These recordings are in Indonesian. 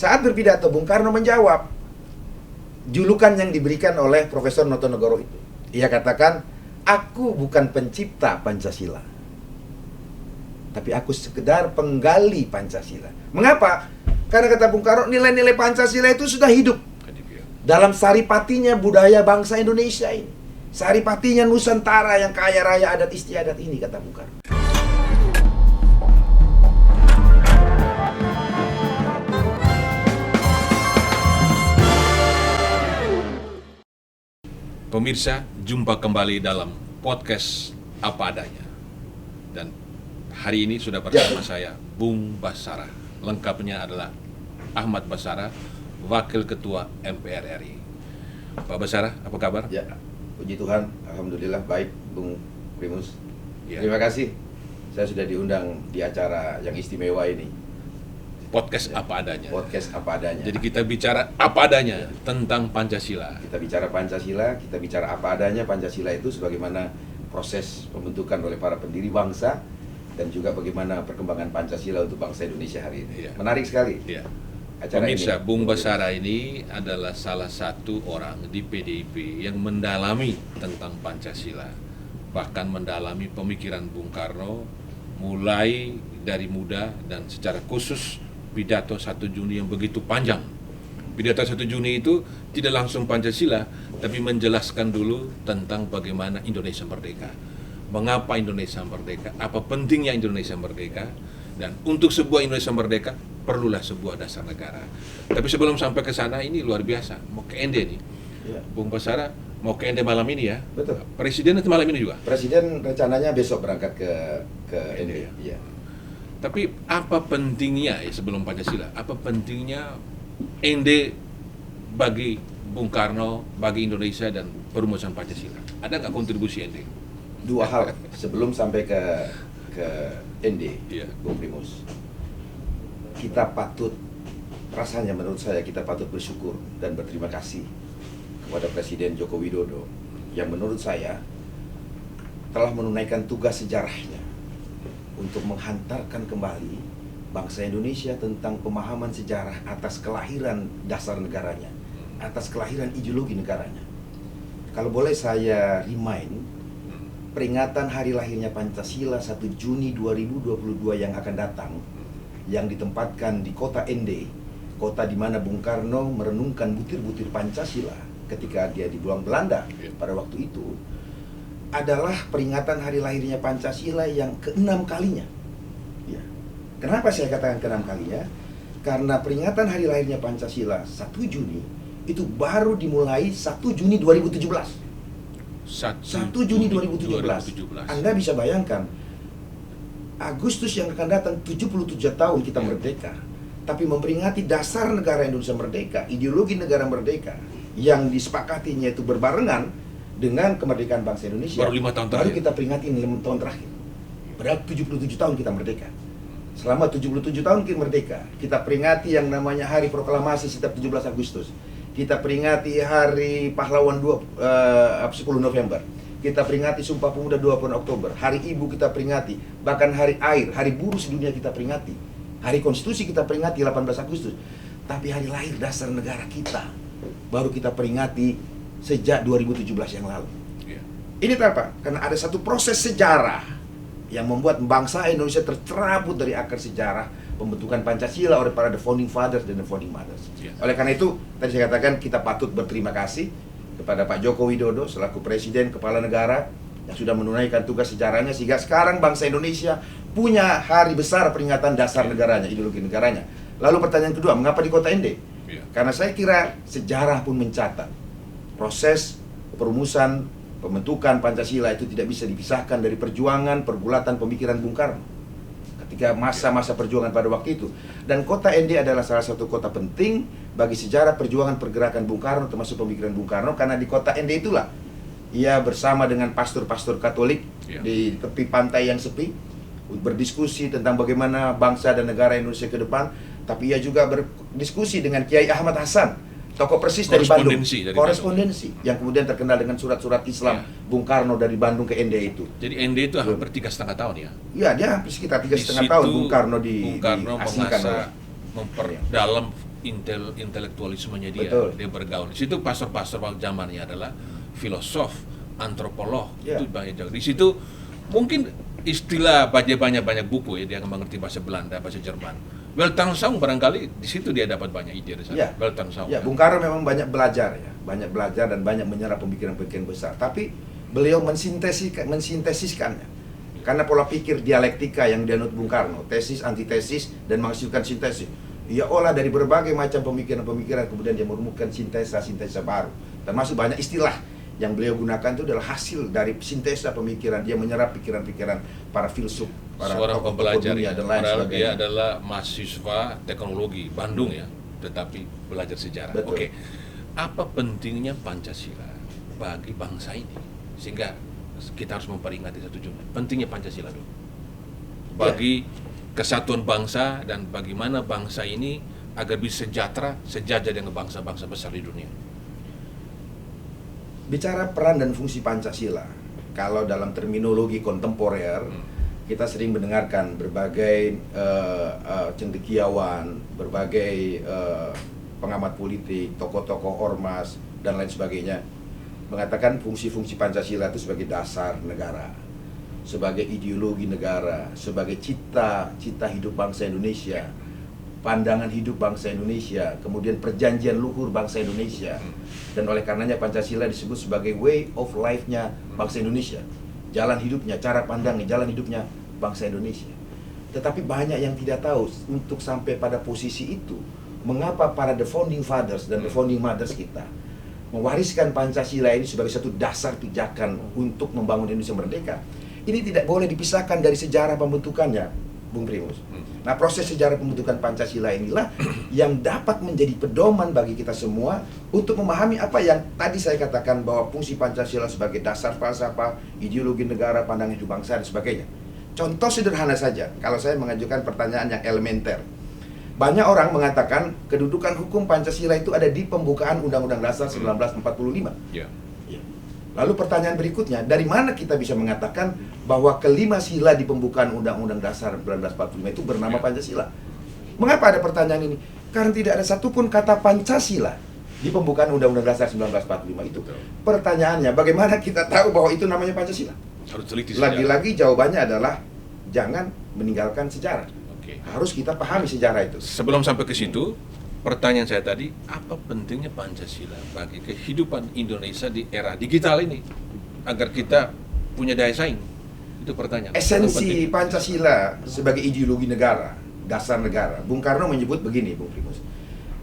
Saat berpidato, Bung Karno menjawab julukan yang diberikan oleh Profesor Notonegoro itu. Ia katakan, aku bukan pencipta Pancasila, tapi aku sekedar penggali Pancasila. Mengapa? Karena kata Bung Karno, nilai-nilai Pancasila itu sudah hidup dalam saripatinya budaya bangsa Indonesia ini. Saripatinya Nusantara yang kaya raya adat istiadat ini, kata Bung Karno. Pemirsa, jumpa kembali dalam podcast Apa Adanya. Dan hari ini sudah bersama saya, Bung Basara. Lengkapnya adalah Ahmad Basara, Wakil Ketua MPR RI. Pak Basara, apa kabar? Ya, puji Tuhan, alhamdulillah baik, Bung Primus. Ya. Terima kasih, saya sudah diundang di acara yang istimewa ini. Podcast Apa Adanya. Podcast Apa Adanya. Jadi kita bicara apa adanya tentang Pancasila. Kita bicara Pancasila, kita bicara apa adanya. Pancasila itu sebagaimana proses pembentukan oleh para pendiri bangsa dan juga bagaimana perkembangan Pancasila untuk bangsa Indonesia hari ini. Iya. Menarik sekali. Ya. Acara Pemirsa, ini. Bung Basara ini adalah salah satu orang di PDIP yang mendalami tentang Pancasila. Bahkan mendalami pemikiran Bung Karno mulai dari muda dan secara khusus pidato 1 Juni yang begitu panjang. Pidato 1 Juni itu tidak langsung Pancasila, tapi menjelaskan dulu tentang bagaimana Indonesia merdeka. Mengapa Indonesia merdeka, apa pentingnya Indonesia merdeka, dan untuk sebuah Indonesia merdeka, perlulah sebuah dasar negara. Tapi sebelum sampai ke sana, ini luar biasa, mau ke ND nih. Ya. Bung Basara, mau ke ND malam ini ya? Betul. Presiden itu malam ini juga? Presiden rencananya besok berangkat ke ND. Iya. Tapi apa pentingnya sebelum Pancasila? Apa pentingnya ND bagi Bung Karno, bagi Indonesia dan perumusan Pancasila? Ada nggak kontribusi ND? 2 hal sebelum sampai ke ND, Iya. Bung Primus. Kita patut, rasanya menurut saya kita patut bersyukur dan berterima kasih kepada Presiden Joko Widodo yang menurut saya telah menunaikan tugas sejarahnya untuk menghantarkan kembali bangsa Indonesia tentang pemahaman sejarah atas kelahiran dasar negaranya, atas kelahiran ideologi negaranya. Kalau boleh saya remind, peringatan hari lahirnya Pancasila 1 Juni 2022 yang akan datang, yang ditempatkan di kota ND, kota di mana Bung Karno merenungkan butir-butir Pancasila ketika dia dibuang Belanda pada waktu itu, adalah peringatan hari lahirnya Pancasila yang ke-6 kalinya. Ya. Kenapa saya katakan ke-6 kalinya? Karena peringatan hari lahirnya Pancasila 1 Juni itu baru dimulai 1 Juni 2017. 1 Juni 2017. Anda bisa bayangkan, Agustus yang akan datang 77 tahun kita merdeka, tapi memperingati dasar negara Indonesia merdeka, ideologi negara merdeka yang disepakatinya itu berbarengan dengan kemerdekaan bangsa Indonesia. Baru 5 tahun terakhir. Baru kita peringati 5 tahun terakhir. Padahal 77 tahun kita merdeka. Selama 77 tahun kita merdeka, kita peringati yang namanya Hari Proklamasi setiap 17 Agustus. Kita peringati Hari Pahlawan 10 November. Kita peringati Sumpah Pemuda 20 Oktober. Hari Ibu kita peringati. Bahkan Hari Air, Hari Buruh sedunia kita peringati. Hari Konstitusi kita peringati 18 Agustus. Tapi hari lahir dasar negara kita baru kita peringati sejak 2017 yang lalu. Ya. Ini kenapa? Karena ada satu proses sejarah yang membuat bangsa Indonesia tercerabut dari akar sejarah pembentukan Pancasila oleh para the founding fathers dan the founding mothers. Ya. Oleh karena itu, tadi saya katakan kita patut berterima kasih kepada Pak Joko Widodo selaku Presiden Kepala Negara yang sudah menunaikan tugas sejarahnya sehingga sekarang bangsa Indonesia punya hari besar peringatan dasar negaranya, ideologi negaranya. Lalu pertanyaan kedua, mengapa di kota ND? Ya. Karena saya kira sejarah pun mencatat proses perumusan pembentukan Pancasila itu tidak bisa dipisahkan dari perjuangan, pergulatan pemikiran Bung Karno ketika masa-masa perjuangan pada waktu itu. Dan kota ND adalah salah satu kota penting bagi sejarah perjuangan pergerakan Bung Karno termasuk pemikiran Bung Karno, karena di kota ND itulah ia bersama dengan pastor-pastor Katolik di tepi pantai yang sepi berdiskusi tentang bagaimana bangsa dan negara Indonesia ke depan. Tapi ia juga berdiskusi dengan Kiai Ahmad Hasan, tokoh persis dari Bandung, korespondensi yang kemudian terkenal dengan surat-surat Islam Bung Karno dari Bandung ke ND itu. Jadi ND itu hampir 3,5 tahun ya? Iya, dia hampir sekitar 3,5 tahun Bung Karno Bung Karno diasingkan memperdalam intelektualismenya dia. Betul. Dia bergaul. Di situ pastor-pastor waktu zamannya adalah filosof, antropolog, Ya. itu banyak jago. Di situ mungkin istilah banyak buku ya, dia mengerti bahasa Belanda, bahasa Jerman. Weltanschauung barangkali di situ dia dapat banyak ide dari sana. Ya. Weltanschauung. Ya, Bung Karno memang banyak belajar dan banyak menyerap pemikiran-pemikiran besar. Tapi beliau mensintesiskannya. Karena pola pikir dialektika yang dianut Bung Karno, tesis, antitesis, dan menghasilkan sintesis. Ia olah dari berbagai macam pemikiran-pemikiran, kemudian dia merumuskan sintesa baru. Termasuk banyak istilah yang beliau gunakan itu adalah hasil dari sintesa pemikiran. Dia menyerap pikiran-pikiran para filsuf, para seorang tokoh pembelajar dunia, ya. dan lain Padahal dia sebagainya. adalah mahasiswa teknologi Bandung ya, tetapi belajar sejarah. Betul. Oke. Apa pentingnya Pancasila bagi bangsa ini? Sehingga kita harus memperingati satu jumlah. Pentingnya Pancasila dulu. Bagi kesatuan bangsa dan bagaimana bangsa ini agar bisa sejahtera, sejajar dengan bangsa-bangsa besar di dunia. Bicara peran dan fungsi Pancasila, kalau dalam terminologi kontemporer, kita sering mendengarkan berbagai cendekiawan, berbagai pengamat politik, tokoh-tokoh ormas, dan lain sebagainya, mengatakan fungsi-fungsi Pancasila itu sebagai dasar negara, sebagai ideologi negara, sebagai cita hidup bangsa Indonesia, pandangan hidup bangsa Indonesia, kemudian perjanjian luhur bangsa Indonesia. Dan oleh karenanya Pancasila disebut sebagai way of life-nya bangsa Indonesia, jalan hidupnya, cara pandangnya, jalan hidupnya bangsa Indonesia. Tetapi banyak yang tidak tahu untuk sampai pada posisi itu, mengapa para the founding fathers dan the founding mothers kita mewariskan Pancasila ini sebagai satu dasar pijakan untuk membangun Indonesia merdeka. Ini tidak boleh dipisahkan dari sejarah pembentukannya, Bung Primus. Nah, proses sejarah pembentukan Pancasila inilah yang dapat menjadi pedoman bagi kita semua untuk memahami apa yang tadi saya katakan, bahwa fungsi Pancasila sebagai dasar falsafah, ideologi negara, pandangan hidup bangsa, dan sebagainya. Contoh sederhana saja, kalau saya mengajukan pertanyaan yang elementer. Banyak orang mengatakan kedudukan hukum Pancasila itu ada di pembukaan Undang-Undang Dasar 1945. Ya. Lalu pertanyaan berikutnya, dari mana kita bisa mengatakan bahwa kelima sila di pembukaan Undang-Undang Dasar 1945 itu bernama Pancasila? Mengapa ada pertanyaan ini? Karena tidak ada satupun kata Pancasila di pembukaan Undang-Undang Dasar 1945 itu. Pertanyaannya, bagaimana kita tahu bahwa itu namanya Pancasila? Harus teliti sejarah. Lagi-lagi jawabannya adalah jangan meninggalkan sejarah. Oke. Harus kita pahami sejarah itu. Sebelum sampai ke situ, pertanyaan saya tadi, apa pentingnya Pancasila bagi kehidupan Indonesia di era digital ini agar kita punya daya saing? Itu pertanyaan. Esensi Pancasila sebagai ideologi negara, dasar negara. Bung Karno menyebut begini, Bung Primus.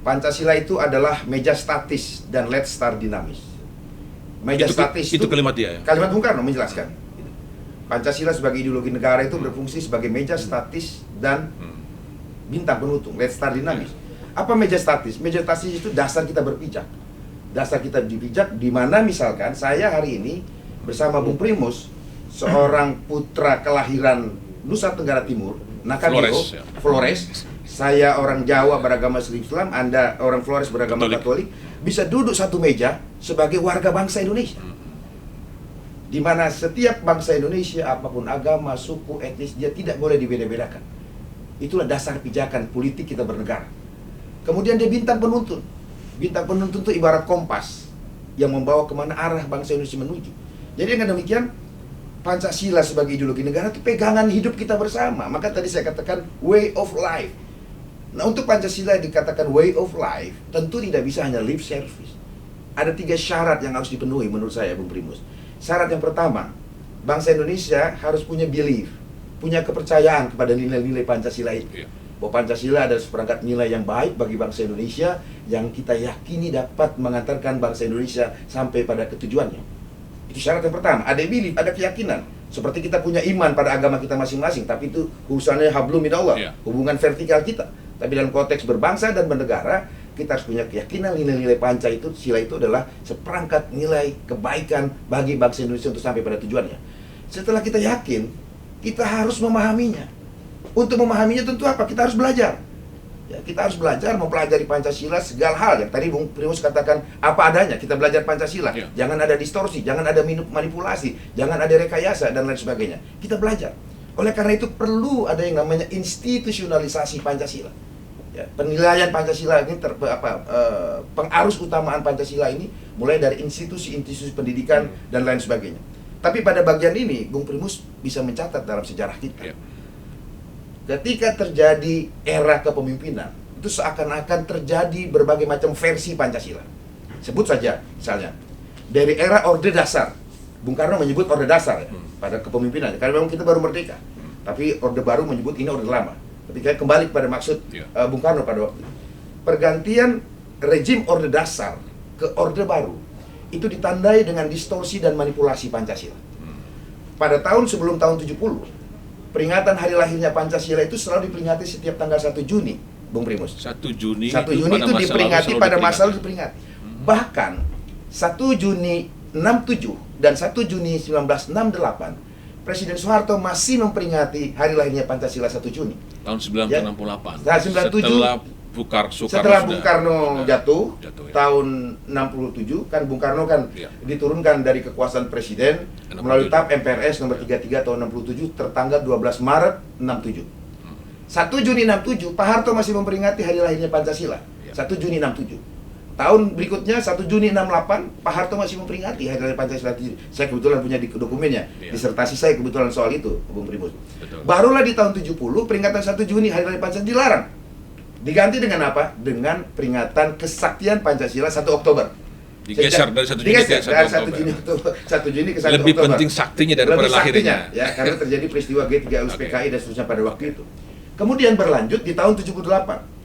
Pancasila itu adalah meja statis dan let's start dinamis. Meja statis itu kalimat dia ya? Kalimat Bung Karno menjelaskan. Pancasila sebagai ideologi negara itu berfungsi sebagai meja statis dan bintang penutung, let's start dinamis. Apa meja statis? Meja statis itu dasar kita berpijak. Dasar kita berpijak di mana misalkan saya hari ini bersama Bung Primus, seorang putra kelahiran Nusa Tenggara Timur, Nakabiro, Flores. Saya orang Jawa beragama Islam, Anda orang Flores beragama Katolik, bisa duduk satu meja sebagai warga bangsa Indonesia. Di mana setiap bangsa Indonesia, apapun agama, suku, etnis, dia tidak boleh dibeda-bedakan. Itulah dasar pijakan politik kita bernegara. Kemudian dia bintang penuntun. Bintang penuntun itu ibarat kompas yang membawa kemana arah bangsa Indonesia menuju. Jadi dengan demikian, Pancasila sebagai ideologi negara itu pegangan hidup kita bersama. Maka tadi saya katakan way of life. Nah, untuk Pancasila dikatakan way of life, tentu tidak bisa hanya lip service. Ada 3 syarat yang harus dipenuhi menurut saya, Bung Primus. Syarat yang pertama, bangsa Indonesia harus punya belief, punya kepercayaan kepada nilai-nilai Pancasila itu. Bahwa Pancasila adalah seperangkat nilai yang baik bagi bangsa Indonesia yang kita yakini dapat mengantarkan bangsa Indonesia sampai pada ketujuannya. Itu syarat yang pertama, ada belief, ada keyakinan. Seperti kita punya iman pada agama kita masing-masing, tapi itu urusannya hablum minallah, hubungan vertikal kita. Tapi dalam konteks berbangsa dan bernegara, kita harus punya keyakinan nilai-nilai Pancasila itu adalah seperangkat nilai kebaikan bagi bangsa Indonesia untuk sampai pada tujuannya. Setelah kita yakin, kita harus memahaminya. Untuk memahaminya tentu apa? Kita harus belajar. Ya, kita harus belajar mempelajari Pancasila segala hal yang tadi Bung Primus katakan apa adanya. Kita belajar Pancasila. Jangan ada distorsi, jangan ada manipulasi, jangan ada rekayasa dan lain sebagainya. Kita belajar. Oleh karena itu perlu ada yang namanya institusionalisasi Pancasila. Ya, penilaian Pancasila ini pengarus utamaan Pancasila ini mulai dari institusi-institusi pendidikan dan lain sebagainya. Tapi pada bagian ini, Bung Primus bisa mencatat dalam sejarah kita. Ya. Ketika terjadi era kepemimpinan, itu seakan-akan terjadi berbagai macam versi Pancasila. Sebut saja, misalnya, dari era Orde Dasar. Bung Karno menyebut Orde Dasar ya, pada kepemimpinannya, karena memang kita baru merdeka. Tapi Orde Baru menyebut ini Orde Lama. Ketika kembali pada maksud Bung Karno pada waktu itu. Pergantian rejim Orde Dasar ke Orde Baru itu ditandai dengan distorsi dan manipulasi Pancasila. Pada tahun sebelum tahun 70, peringatan hari lahirnya Pancasila itu selalu diperingati setiap tanggal 1 Juni, Bung Primus. 1 Juni 1 Juni itu diperingati pada masa lalu diperingati. Bahkan 1 Juni 67 dan 1 Juni 1968 Presiden Soeharto masih memperingati hari lahirnya Pancasila 1 Juni. Tahun 1968. Nah, 97. Setelah Bung Karno jatuh ya. Tahun 67 kan Bung Karno kan diturunkan dari kekuasaan presiden 67. melalui TAP MPRS nomor 33 tahun 67 tertanggal 12 Maret 67. 1 Juni 67 Pak Harto masih memperingati hari lahirnya Pancasila. 1 Juni 67. Tahun berikutnya 1 Juni 68 Pak Harto masih memperingati hari lahir Pancasila. Saya kebetulan punya di dokumennya, disertasi saya kebetulan soal itu, Bung Primus. Barulah di tahun 70 peringatan 1 Juni hari lahir Pancasila dilarang. Diganti dengan apa? Dengan peringatan kesaktian Pancasila 1 Oktober. Digeser dari 1 Juni ke 1 Juni ke 1 Lebih Oktober. penting saktinya daripada lahirnya. Ya, karena terjadi peristiwa G3 PKI dan seterusnya pada waktu itu. Kemudian berlanjut di tahun 78.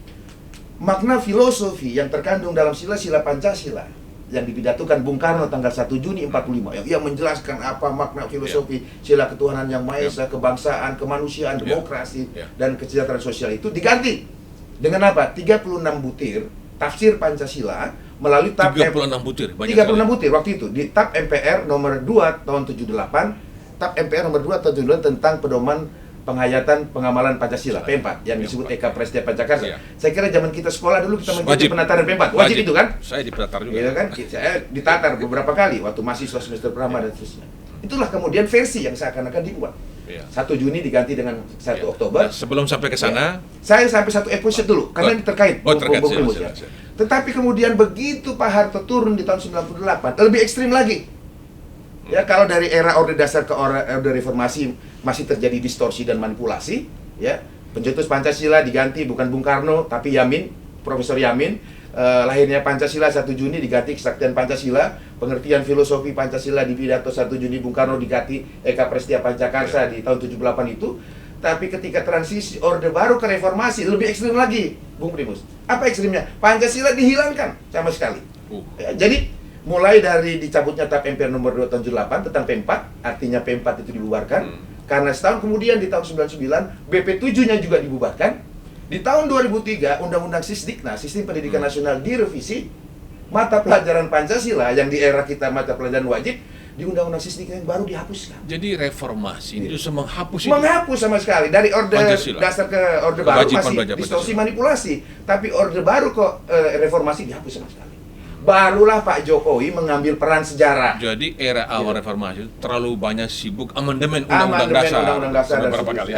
Makna filosofi yang terkandung dalam sila-sila Pancasila yang dipidatokan Bung Karno tanggal 1 Juni 45 yang menjelaskan apa makna filosofi sila ketuhanan yang Maha Esa, kebangsaan, kemanusiaan, demokrasi dan kesejahteraan sosial itu diganti dengan apa? 36 butir tafsir Pancasila melalui TAP 36 butir, 36 butir waktu itu di TAP MPR nomor 2 tahun 78, TAP MPR nomor 2 tahun 78 tentang pedoman penghayatan pengamalan Pancasila P4 yang disebut Eka Prasetya Pancakarsa. Saya kira zaman kita sekolah dulu kita mengikuti penataran P4. Wajib itu kan? Saya ditatar juga. Gitu kan? Saya ditatar beberapa kali waktu mahasiswa semester pertama dan seterusnya. Itulah kemudian versi yang seakan-akan dibuat. 1 Juni diganti dengan 1 Oktober. Nah, sebelum sampai ke sana, saya sampai satu episode dulu karena ini terkait. Terkait. Tetapi kemudian begitu Pak Harto turun di tahun 98, lebih ekstrim lagi. Ya, kalau dari era Orde Dasar ke Orde Reformasi masih terjadi distorsi dan manipulasi, ya. Pencetus Pancasila diganti bukan Bung Karno tapi Yamin, Profesor Yamin. Lahirnya Pancasila 1 Juni diganti kesaktian Pancasila. Pengertian filosofi Pancasila di pidato 1 Juni Bung Karno diganti Eka Prasetya Pancakarsa di tahun 78 itu. Tapi ketika transisi Orde Baru ke Reformasi lebih ekstrim lagi, Bung Primus. Apa ekstrimnya? Pancasila dihilangkan sama sekali. Ya, jadi mulai dari dicabutnya TAP MPR nomor 2 tahun 78 tentang P4, artinya P4 itu dibubarkan. Karena setahun kemudian di tahun 99 BP7-nya juga dibubarkan. Di tahun 2003 Undang-Undang Sisdiknas, Sistem Pendidikan Nasional direvisi. Mata pelajaran Pancasila yang di era kita mata pelajaran wajib di Undang-Undang Sisdiknas yang baru dihapuskan. Jadi reformasi itu menghapus menghapus sama sekali dari Orde Pancasila. Dasar ke Orde Baru masih distorsi manipulasi, tapi Orde Baru kok reformasi dihapus sama sekali. Barulah Pak Jokowi mengambil peran sejarah. Jadi era awal reformasi terlalu banyak sibuk amandemen Undang-Undang Dasar dan beberapa kali.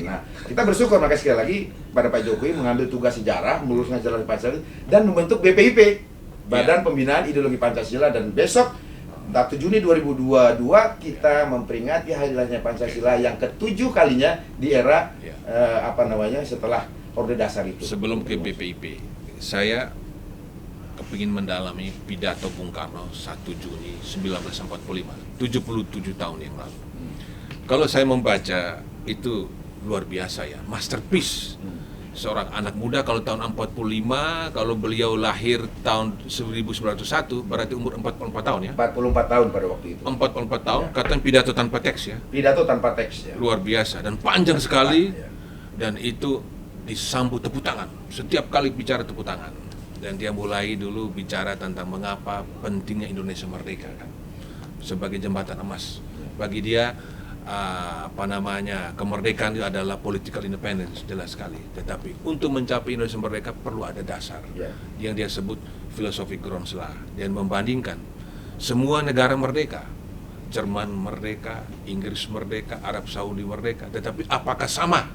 Nah, kita bersyukur makanya sekali lagi pada Pak Jokowi mengambil tugas sejarah, meluruskan jalan Pancasila dan membentuk BPIP, Badan Pembinaan Ideologi Pancasila, dan besok 1 Juni 2022 kita memperingati hari lahirnya Pancasila yang ke-7 kalinya di era setelah Orde Dasar itu. Sebelum ke BPIP, saya kepingin mendalami pidato Bung Karno 1 Juni 1945, 77 tahun yang lalu. Kalau saya membaca itu luar biasa ya, masterpiece. Seorang anak muda kalau tahun 45, kalau beliau lahir tahun 1901 berarti umur 44 tahun ya. 44 tahun pada waktu itu. 44 tahun, katanya pidato tanpa teks ya. Pidato tanpa teks ya. Luar biasa dan panjang sekali. Dan itu disambut tepuk tangan. Setiap kali bicara tepuk tangan. Dan dia mulai dulu bicara tentang mengapa pentingnya Indonesia merdeka kan, sebagai jembatan emas. Bagi dia kemerdekaan itu adalah political independence, jelas sekali. Tetapi untuk mencapai Indonesia merdeka perlu ada dasar yang dia sebut filosofi Grundrisse. Dan membandingkan semua negara merdeka, Jerman merdeka, Inggris merdeka, Arab Saudi merdeka, tetapi apakah sama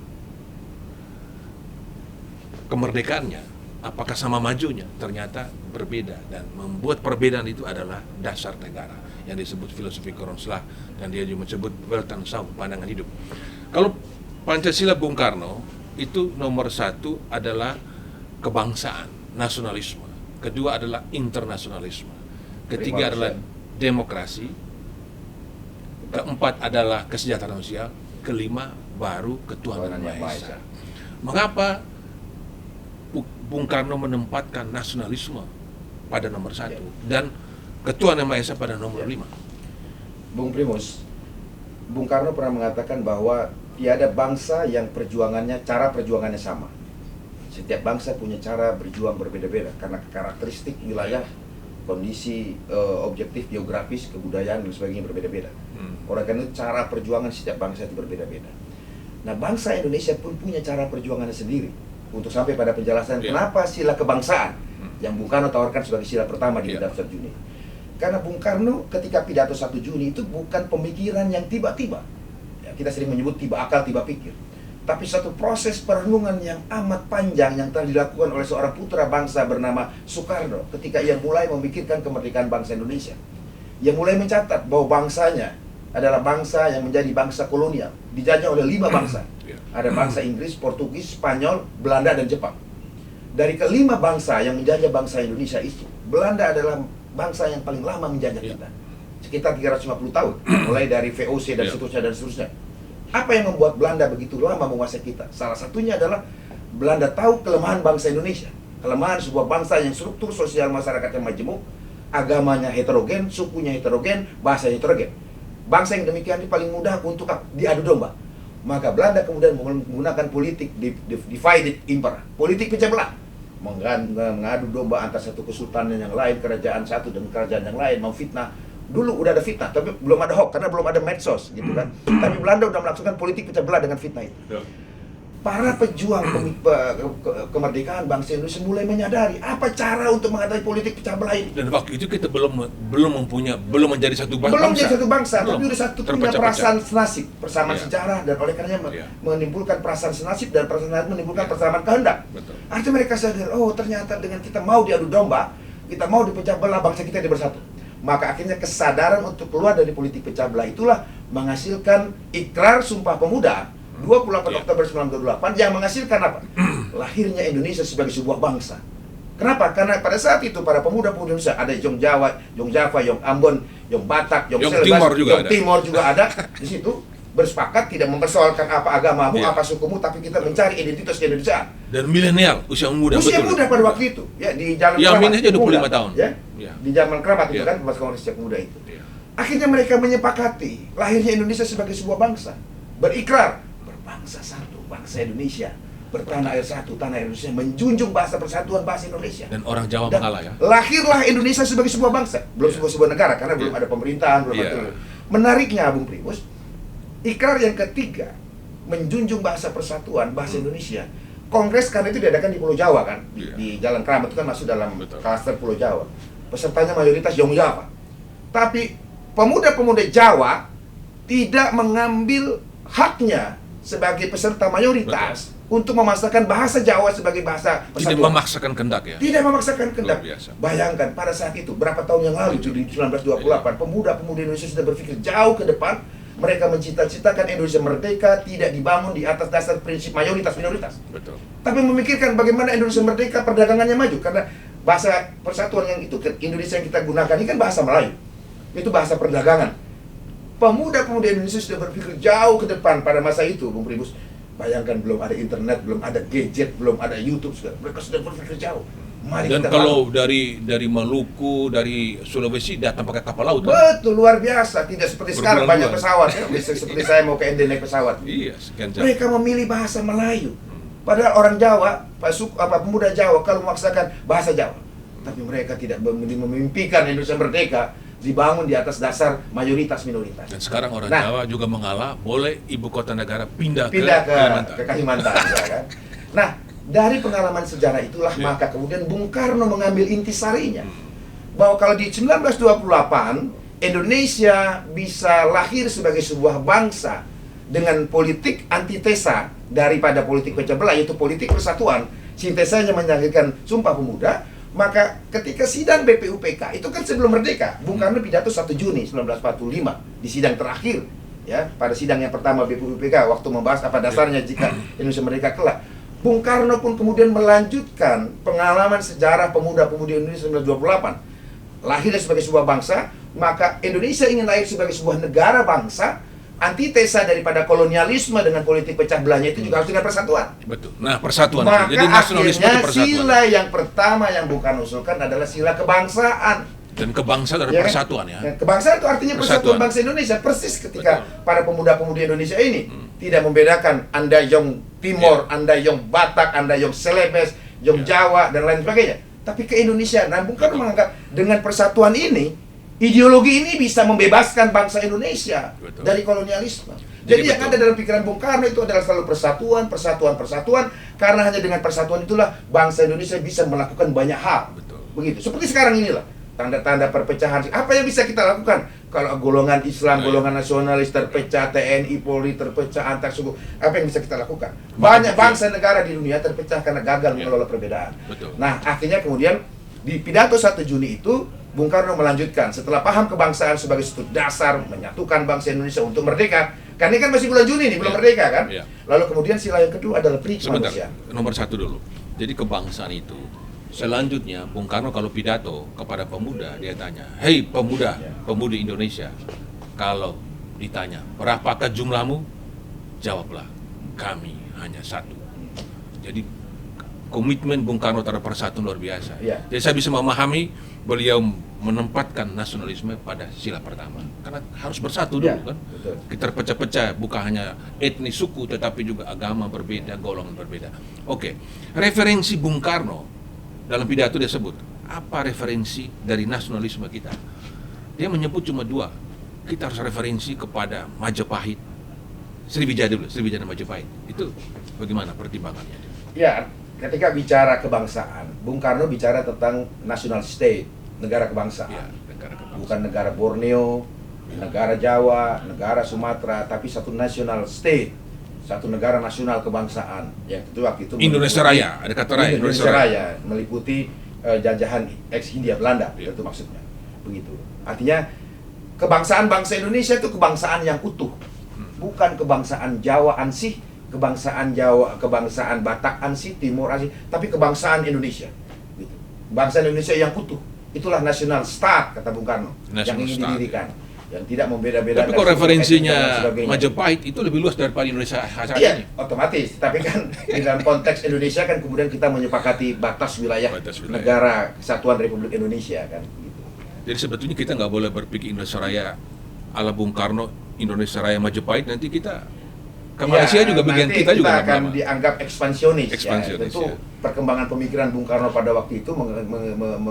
kemerdekaannya, apakah sama majunya? Ternyata berbeda, dan membuat perbedaan itu adalah dasar negara yang disebut filosofi Kronslag, dan dia juga menyebut Weltanschauung, pandangan hidup. Kalau Pancasila Bung Karno itu nomor satu adalah kebangsaan, nasionalisme. Kedua adalah internasionalisme. Ketiga adalah demokrasi. Keempat adalah kesejahteraan sosial. Kelima baru ketuhanan yang Maha Esa. Mengapa Bung Karno menempatkan nasionalisme pada nomor satu dan ketuhanan yang Maha Esa pada nomor 5? Bung Primus, Bung Karno pernah mengatakan bahwa tiada bangsa yang cara perjuangannya sama. Setiap bangsa punya cara berjuang berbeda-beda karena karakteristik wilayah, kondisi objektif, geografis, kebudayaan dan sebagainya berbeda-beda. Oleh karena itu cara perjuangan setiap bangsa itu berbeda-beda. Nah, bangsa Indonesia pun punya cara perjuangannya sendiri untuk sampai pada penjelasan kenapa sila kebangsaan yang Bung Karno tawarkan sebagai sila pertama di pidato 1 Juni. Karena Bung Karno ketika pidato 1 Juni itu bukan pemikiran yang tiba-tiba. Ya, kita sering menyebut tiba akal, tiba pikir. Tapi satu proses perenungan yang amat panjang yang telah dilakukan oleh seorang putra bangsa bernama Soekarno ketika ia mulai memikirkan kemerdekaan bangsa Indonesia. Ia mulai mencatat bahwa bangsanya adalah bangsa yang menjadi bangsa kolonial, dijajah oleh 5 bangsa. Ada bangsa Inggris, Portugis, Spanyol, Belanda, dan Jepang. Dari kelima bangsa yang menjajah bangsa Indonesia itu, Belanda adalah bangsa yang paling lama menjajah kita, sekitar 350 tahun, mulai dari VOC dan seterusnya. Apa yang membuat Belanda begitu lama menguasai kita? Salah satunya adalah Belanda tahu kelemahan bangsa Indonesia, kelemahan sebuah bangsa yang struktur sosial masyarakatnya majemuk, agamanya heterogen, sukunya heterogen, bahasa heterogen. Bangsa yang demikian ini paling mudah untuk diadu domba. Maka Belanda kemudian menggunakan politik divided impera, politik pecah belah, mengadu domba antara satu kesultanan yang lain, kerajaan satu dengan kerajaan yang lain, memfitnah. Dulu udah ada fitnah, tapi belum ada hoax karena belum ada medsos, gitu kan. Tapi Belanda udah melakukan politik pecah belah dengan fitnah itu. Para pejuang kemerdekaan bangsa Indonesia mulai menyadari apa cara untuk menghadapi politik pecah belah ini. Dan waktu itu kita belum menjadi satu bangsa. Belum menjadi satu bangsa, Belum. tapi sudah punya perasaan senasib, persamaan sejarah, dan oleh karenanya menimbulkan perasaan senasib, dan perasaan menimbulkan persamaan kehendak. Betul. Artinya mereka sadar, oh ternyata dengan kita mau diadu domba, kita mau dipecah belah, bangsa kita bersatu. Maka akhirnya kesadaran untuk keluar dari politik pecah belah itulah menghasilkan Ikrar Sumpah Pemuda 28 Oktober 1928 yang menghasilkan apa? Lahirnya Indonesia sebagai sebuah bangsa. Kenapa? Karena pada saat itu para pemuda-pemuda Indonesia, ada Yong Jawa, Yong Java, Yong Ambon, Yong Batak, Yong Selbas, Yong Timor juga ada di situ, bersepakat tidak mempersoalkan apa agamamu, apa sukumu, tapi kita mencari identitas Indonesia. Dan milenial, usia muda, usia betul. muda pada waktu itu, ya di Jalan Yang Keramat. ini aja 25 tahun. Ya? Di zaman Keramat itu kan Mas Kongres sejak muda itu. Akhirnya mereka menyepakati lahirnya Indonesia sebagai sebuah bangsa, berikrar berbangsa satu, bangsa Indonesia, bertanah air satu, tanah air Indonesia, menjunjung bahasa persatuan bahasa Indonesia. Dan orang Jawa Dan mengalah ya. lahirlah Indonesia sebagai sebuah bangsa, belum sebuah negara karena belum ada pemerintahan, belum ada. Menariknya Bung Primus, ikrar yang ketiga menjunjung bahasa persatuan bahasa Indonesia. Kongres karena itu diadakan di Pulau Jawa kan, di Jalan Keramat itu kan masuk dalam klaster Pulau Jawa. Pesertanya mayoritas Yong Java. Tapi pemuda-pemuda Jawa tidak mengambil haknya sebagai peserta mayoritas untuk memaksakan bahasa Jawa sebagai bahasa persatuan. Tidak memaksakan kehendak ya. Tidak memaksakan kehendak. Luar biasa. Bayangkan pada saat itu berapa tahun yang lalu di 1928 pemuda-pemuda Indonesia sudah berpikir jauh ke depan. Mereka mencita-citakan Indonesia merdeka tidak dibangun di atas dasar prinsip mayoritas minoritas. Betul. Tapi memikirkan bagaimana Indonesia merdeka perdagangannya maju karena bahasa persatuan yang itu Indonesia yang kita gunakan ini kan bahasa Melayu. Itu bahasa perdagangan. Pemuda-pemuda Indonesia sudah berpikir jauh ke depan pada masa itu, Bung Primus. Bayangkan belum ada internet, belum ada gadget, belum ada YouTube, mereka sudah berpikir jauh. Mari Dan kita kalau dari Maluku, dari Sulawesi datang pakai kapal laut kan? betul, luar biasa. Tidak seperti sekarang banyak pesawat ya. Seperti saya mau ke Ende naik pesawat. Iya, sekian jam. Mereka memilih bahasa Melayu. Padahal orang Jawa, pemuda Jawa kalau memaksakan bahasa Jawa. Tapi mereka tidak memimpikan Indonesia merdeka dibangun di atas dasar mayoritas minoritas. Dan sekarang orang Jawa juga mengalah, boleh ibu kota negara pindah ke Kalimantan. Ya kan? Nah, dari pengalaman sejarah itulah maka kemudian Bung Karno mengambil intisarinya bahwa kalau di 1928 Indonesia bisa lahir sebagai sebuah bangsa dengan politik antitesa daripada politik pecah belah, yaitu politik persatuan, sintesanya menyampaikan Sumpah Pemuda, maka ketika sidang BPUPK itu kan sebelum merdeka, Bung Karno pidato 1 Juni 1945 di sidang terakhir, ya, pada sidang yang pertama BPUPK waktu membahas apa dasarnya jika Indonesia merdeka kelak. Bung Karno pun kemudian melanjutkan pengalaman sejarah pemuda-pemudi Indonesia 1928. Lahirnya sebagai sebuah bangsa, maka Indonesia ingin lahir sebagai sebuah negara bangsa. Antitesa daripada kolonialisme dengan politik pecah belahnya itu juga harus dengan persatuan. Betul. Nah, persatuan. Maka Jadi nasionalisme itu akhirnya persatuan. sila yang pertama yang Bung Karno usulkan adalah sila kebangsaan. Dan kebangsaan adalah Ya kan? persatuan ya. Nah, kebangsaan itu artinya persatuan Persatuan. bangsa Indonesia. Persis ketika Betul. para pemuda-pemudi Indonesia ini tidak membedakan Anda yang Timor, Anda yang Batak, Anda yang Celebes, yang Jawa, dan lain sebagainya. Tapi ke Indonesia. Nah, Bung Karno menganggap dengan persatuan ini, ideologi ini bisa membebaskan bangsa Indonesia Betul. dari kolonialisme. Jadi Jadi yang betul. ada dalam pikiran Bung Karno itu adalah selalu persatuan, persatuan, persatuan. Karena hanya dengan persatuan itulah bangsa Indonesia bisa melakukan banyak hal. Betul. Begitu. Seperti sekarang inilah. Tanda-tanda perpecahan. Apa yang bisa kita lakukan? Kalau golongan Islam, golongan nasionalis terpecah, TNI, Polri terpecah, antar suku. Apa yang bisa kita lakukan? Banyak bangsa negara di dunia terpecah karena gagal mengelola perbedaan. Betul. Nah, akhirnya kemudian di pidato 1 Juni itu, Bung Karno melanjutkan setelah paham kebangsaan sebagai satu dasar menyatukan bangsa Indonesia untuk merdeka. Karena ini kan masih bulan Juni nih, belum Iya. merdeka kan? Iya. Lalu kemudian sila yang kedua adalah pri Sebentar, kemanusiaan. nomor 1 dulu. Jadi kebangsaan itu. Selanjutnya, Bung Karno kalau pidato kepada pemuda, dia tanya, "Hei pemuda, pemudi Indonesia, kalau ditanya, berapakah jumlahmu? Jawablah, kami hanya satu." Jadi komitmen Bung Karno terhadap persatuan luar biasa. Iya. Jadi saya bisa memahami beliau menempatkan nasionalisme pada sila pertama. Karena harus bersatu dulu Iya, kan. betul. Kita terpecah-pecah, bukan hanya etnis, suku, tetapi juga agama berbeda, golongan berbeda. Oke, referensi Bung Karno dalam pidato dia sebut, apa referensi dari nasionalisme kita? Dia menyebut cuma 2. Kita harus referensi kepada Majapahit. Sriwijaya dulu, Sriwijaya dan Majapahit. Itu bagaimana pertimbangannya? Ya, ketika bicara kebangsaan, Bung Karno bicara tentang national state, negara kebangsaan. Ya, negara kebangsaan. Bukan negara Borneo, negara Jawa, negara Sumatera, tapi satu national state, satu negara nasional kebangsaan. Yang itu waktu itu Indonesia meliputi- Raya, ada kata Raya, Indonesia Raya meliputi jajahan ex Hindia Belanda, Ya. itu maksudnya. Begitu. Artinya kebangsaan bangsa Indonesia itu kebangsaan yang utuh. Bukan kebangsaan Jawa ansih, kebangsaan Jawa, kebangsaan Batak ansih, Timur ansih, tapi kebangsaan Indonesia. Gitu. Bangsa Indonesia yang utuh. Itulah national state kata Bung Karno yang National ingin state, didirikan, yang tidak membeda-bedakan. Tapi kok suku, etnis, referensinya dan sebagainya. Majapahit itu lebih luas daripada Indonesia saat Iya, ini. otomatis. Tapi kan di dalam konteks Indonesia kan kemudian kita menyepakati batas wilayah, Batas wilayah. negara kesatuan Republik Indonesia kan. Gitu. Jadi sebetulnya kita nggak boleh berpikir Indonesia Raya ala Bung Karno, Indonesia Raya Majapahit, nanti kita ke Malaysia Ya, juga bagian nanti kita juga akan lama-lama. dianggap ekspansionis. Ekspansionis, Tentu ya. perkembangan pemikiran Bung Karno pada waktu itu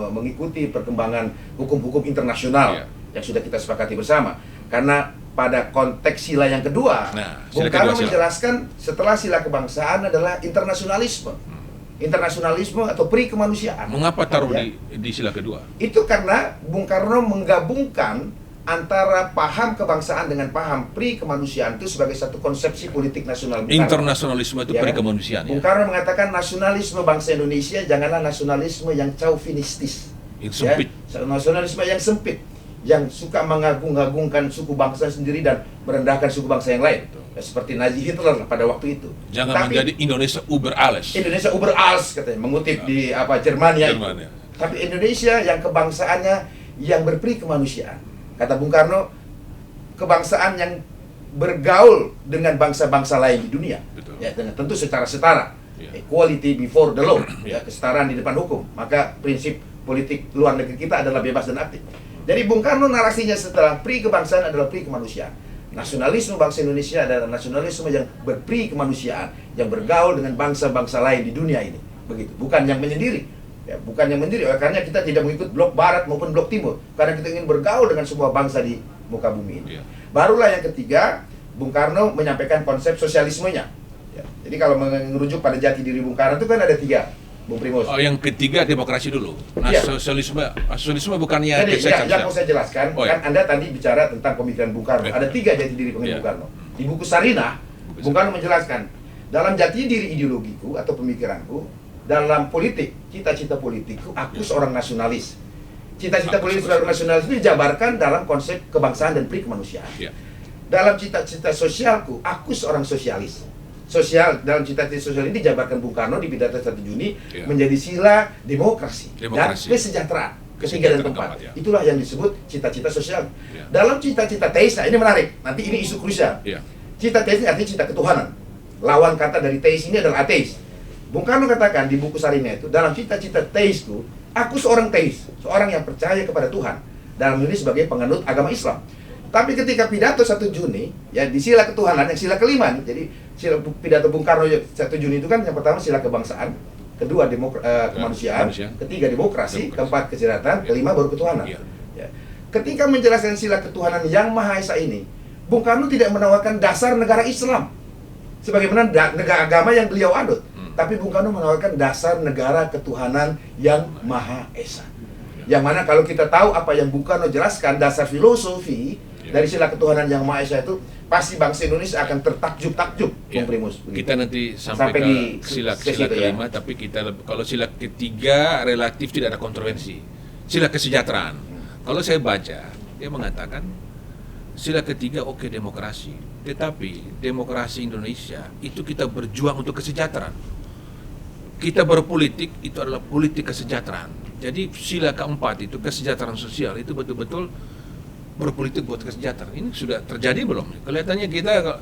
mengikuti perkembangan hukum-hukum internasional Ya. yang sudah kita sepakati bersama. Karena pada konteks sila yang kedua, Nah, Bung sila Karno kedua, sila. menjelaskan setelah sila kebangsaan adalah internasionalisme. Internasionalisme atau pri kemanusiaan. Mengapa taruh Ya. di sila kedua? Itu karena Bung Karno menggabungkan antara paham kebangsaan dengan paham pri kemanusiaan itu sebagai satu konsepsi politik nasional Bung Karno. Internasionalisme itu Ya, perikemanusiaan Bung ya. Karno mengatakan nasionalisme bangsa Indonesia janganlah nasionalisme yang chauvinistis, Yang sempit. nasionalisme yang sempit, yang suka mengagung-agungkan suku bangsa sendiri dan merendahkan suku bangsa yang lain. Ya, seperti Nazi Hitler pada waktu itu. Jangan Tapi menjadi Indonesia Uber alles. Indonesia über alles katanya, mengutip di Jermania. Jerman, ya. Tapi Indonesia yang kebangsaannya yang berperi kemanusiaan. Kata Bung Karno, kebangsaan yang bergaul dengan bangsa-bangsa lain di dunia. Betul. Ya, dengan tentu secara setara. Ya. Equality before the law, ya, Ya. kesetaraan di depan hukum. Maka prinsip politik luar negeri kita adalah bebas dan aktif. Jadi Bung Karno narasinya setelah pri kebangsaan adalah pri kemanusiaan. Nasionalisme bangsa Indonesia adalah nasionalisme yang berpri kemanusiaan, yang bergaul dengan bangsa-bangsa lain di dunia ini. Begitu, bukan yang menyendiri. Ya, bukan yang menyendiri, oleh karena kita tidak mengikut blok barat maupun blok timur, karena kita ingin bergaul dengan semua bangsa di muka bumi ini. Iya. Barulah yang ketiga, Bung Karno menyampaikan konsep sosialismenya. Ya, jadi kalau merujuk pada jati diri Bung Karno itu kan ada 3, Bung Primus. Oh, yang ketiga demokrasi dulu. Nah, Iya. sosialisme bukannya Jadi, kesehatan yang mau saya jelaskan, Oh, ya. kan Anda tadi bicara tentang pemikiran Bung Karno. Ya. Ada 3 jati diri pemikiran Ya. Bung Karno. Di buku Sarinah, Buku Bung Karno menjelaskan, dalam jati diri ideologiku atau pemikiranku, dalam politik, cita-cita politikku, aku seorang nasionalis. Cita-cita Aku politik seorang seorang nasionalis itu dijabarkan dalam konsep kebangsaan dan pri kemanusiaan. Ya. Dalam cita-cita sosialku, aku seorang sosialis. Dalam cita-cita sosial ini dijabarkan Bung Karno di pidato 1 Juni Ya. menjadi sila demokrasi dan Demokrasi. kesejahteraan. Ketiga dan keempat. Ya. Itulah yang disebut cita-cita sosial. Ya. Dalam cita-cita teis, nah ini menarik. Nanti ini isu krusial. Ya. Cita teis ini artinya cita ketuhanan. Lawan kata dari teis ini adalah ateis. Bung Karno katakan di buku Sarina itu, dalam cita-cita teisku, aku seorang teis, seorang yang percaya kepada Tuhan. Dalam ini sebagai penganut agama Islam. Tapi ketika pidato 1 Juni, ya di sila ketuhanan, yang sila kelima nih, jadi pidato Bung Karno 1 Juni itu kan yang pertama sila kebangsaan, kedua kemanusiaan, ketiga demokrasi, keempat kesejahteraan, kelima baru ketuhanan. Ya. Ya. Ketika menjelaskan sila ketuhanan yang Maha Esa ini, Bung Karno tidak menawarkan dasar negara Islam sebagaimana negara agama yang beliau anut, tapi Bung Karno menawarkan dasar negara ketuhanan yang Maha Esa. Yang mana kalau kita tahu apa yang Bung Karno jelaskan, dasar filosofi dari sila ketuhanan yang Maha Esa itu, pasti bangsa Indonesia akan tertakjub-takjub, Bung Primus. Begitu. Kita nanti sampai ke sila kelima, tapi kalau sila ketiga relatif tidak ada kontroversi. Sila kesejahteraan. Kalau saya baca, dia mengatakan sila ketiga oke, demokrasi, tetapi demokrasi Indonesia itu kita berjuang untuk kesejahteraan. Kita berpolitik itu adalah politik kesejahteraan. Jadi sila keempat itu kesejahteraan sosial itu betul-betul berpolitik buat kesejahteraan. Ini sudah terjadi belum? Kelihatannya kita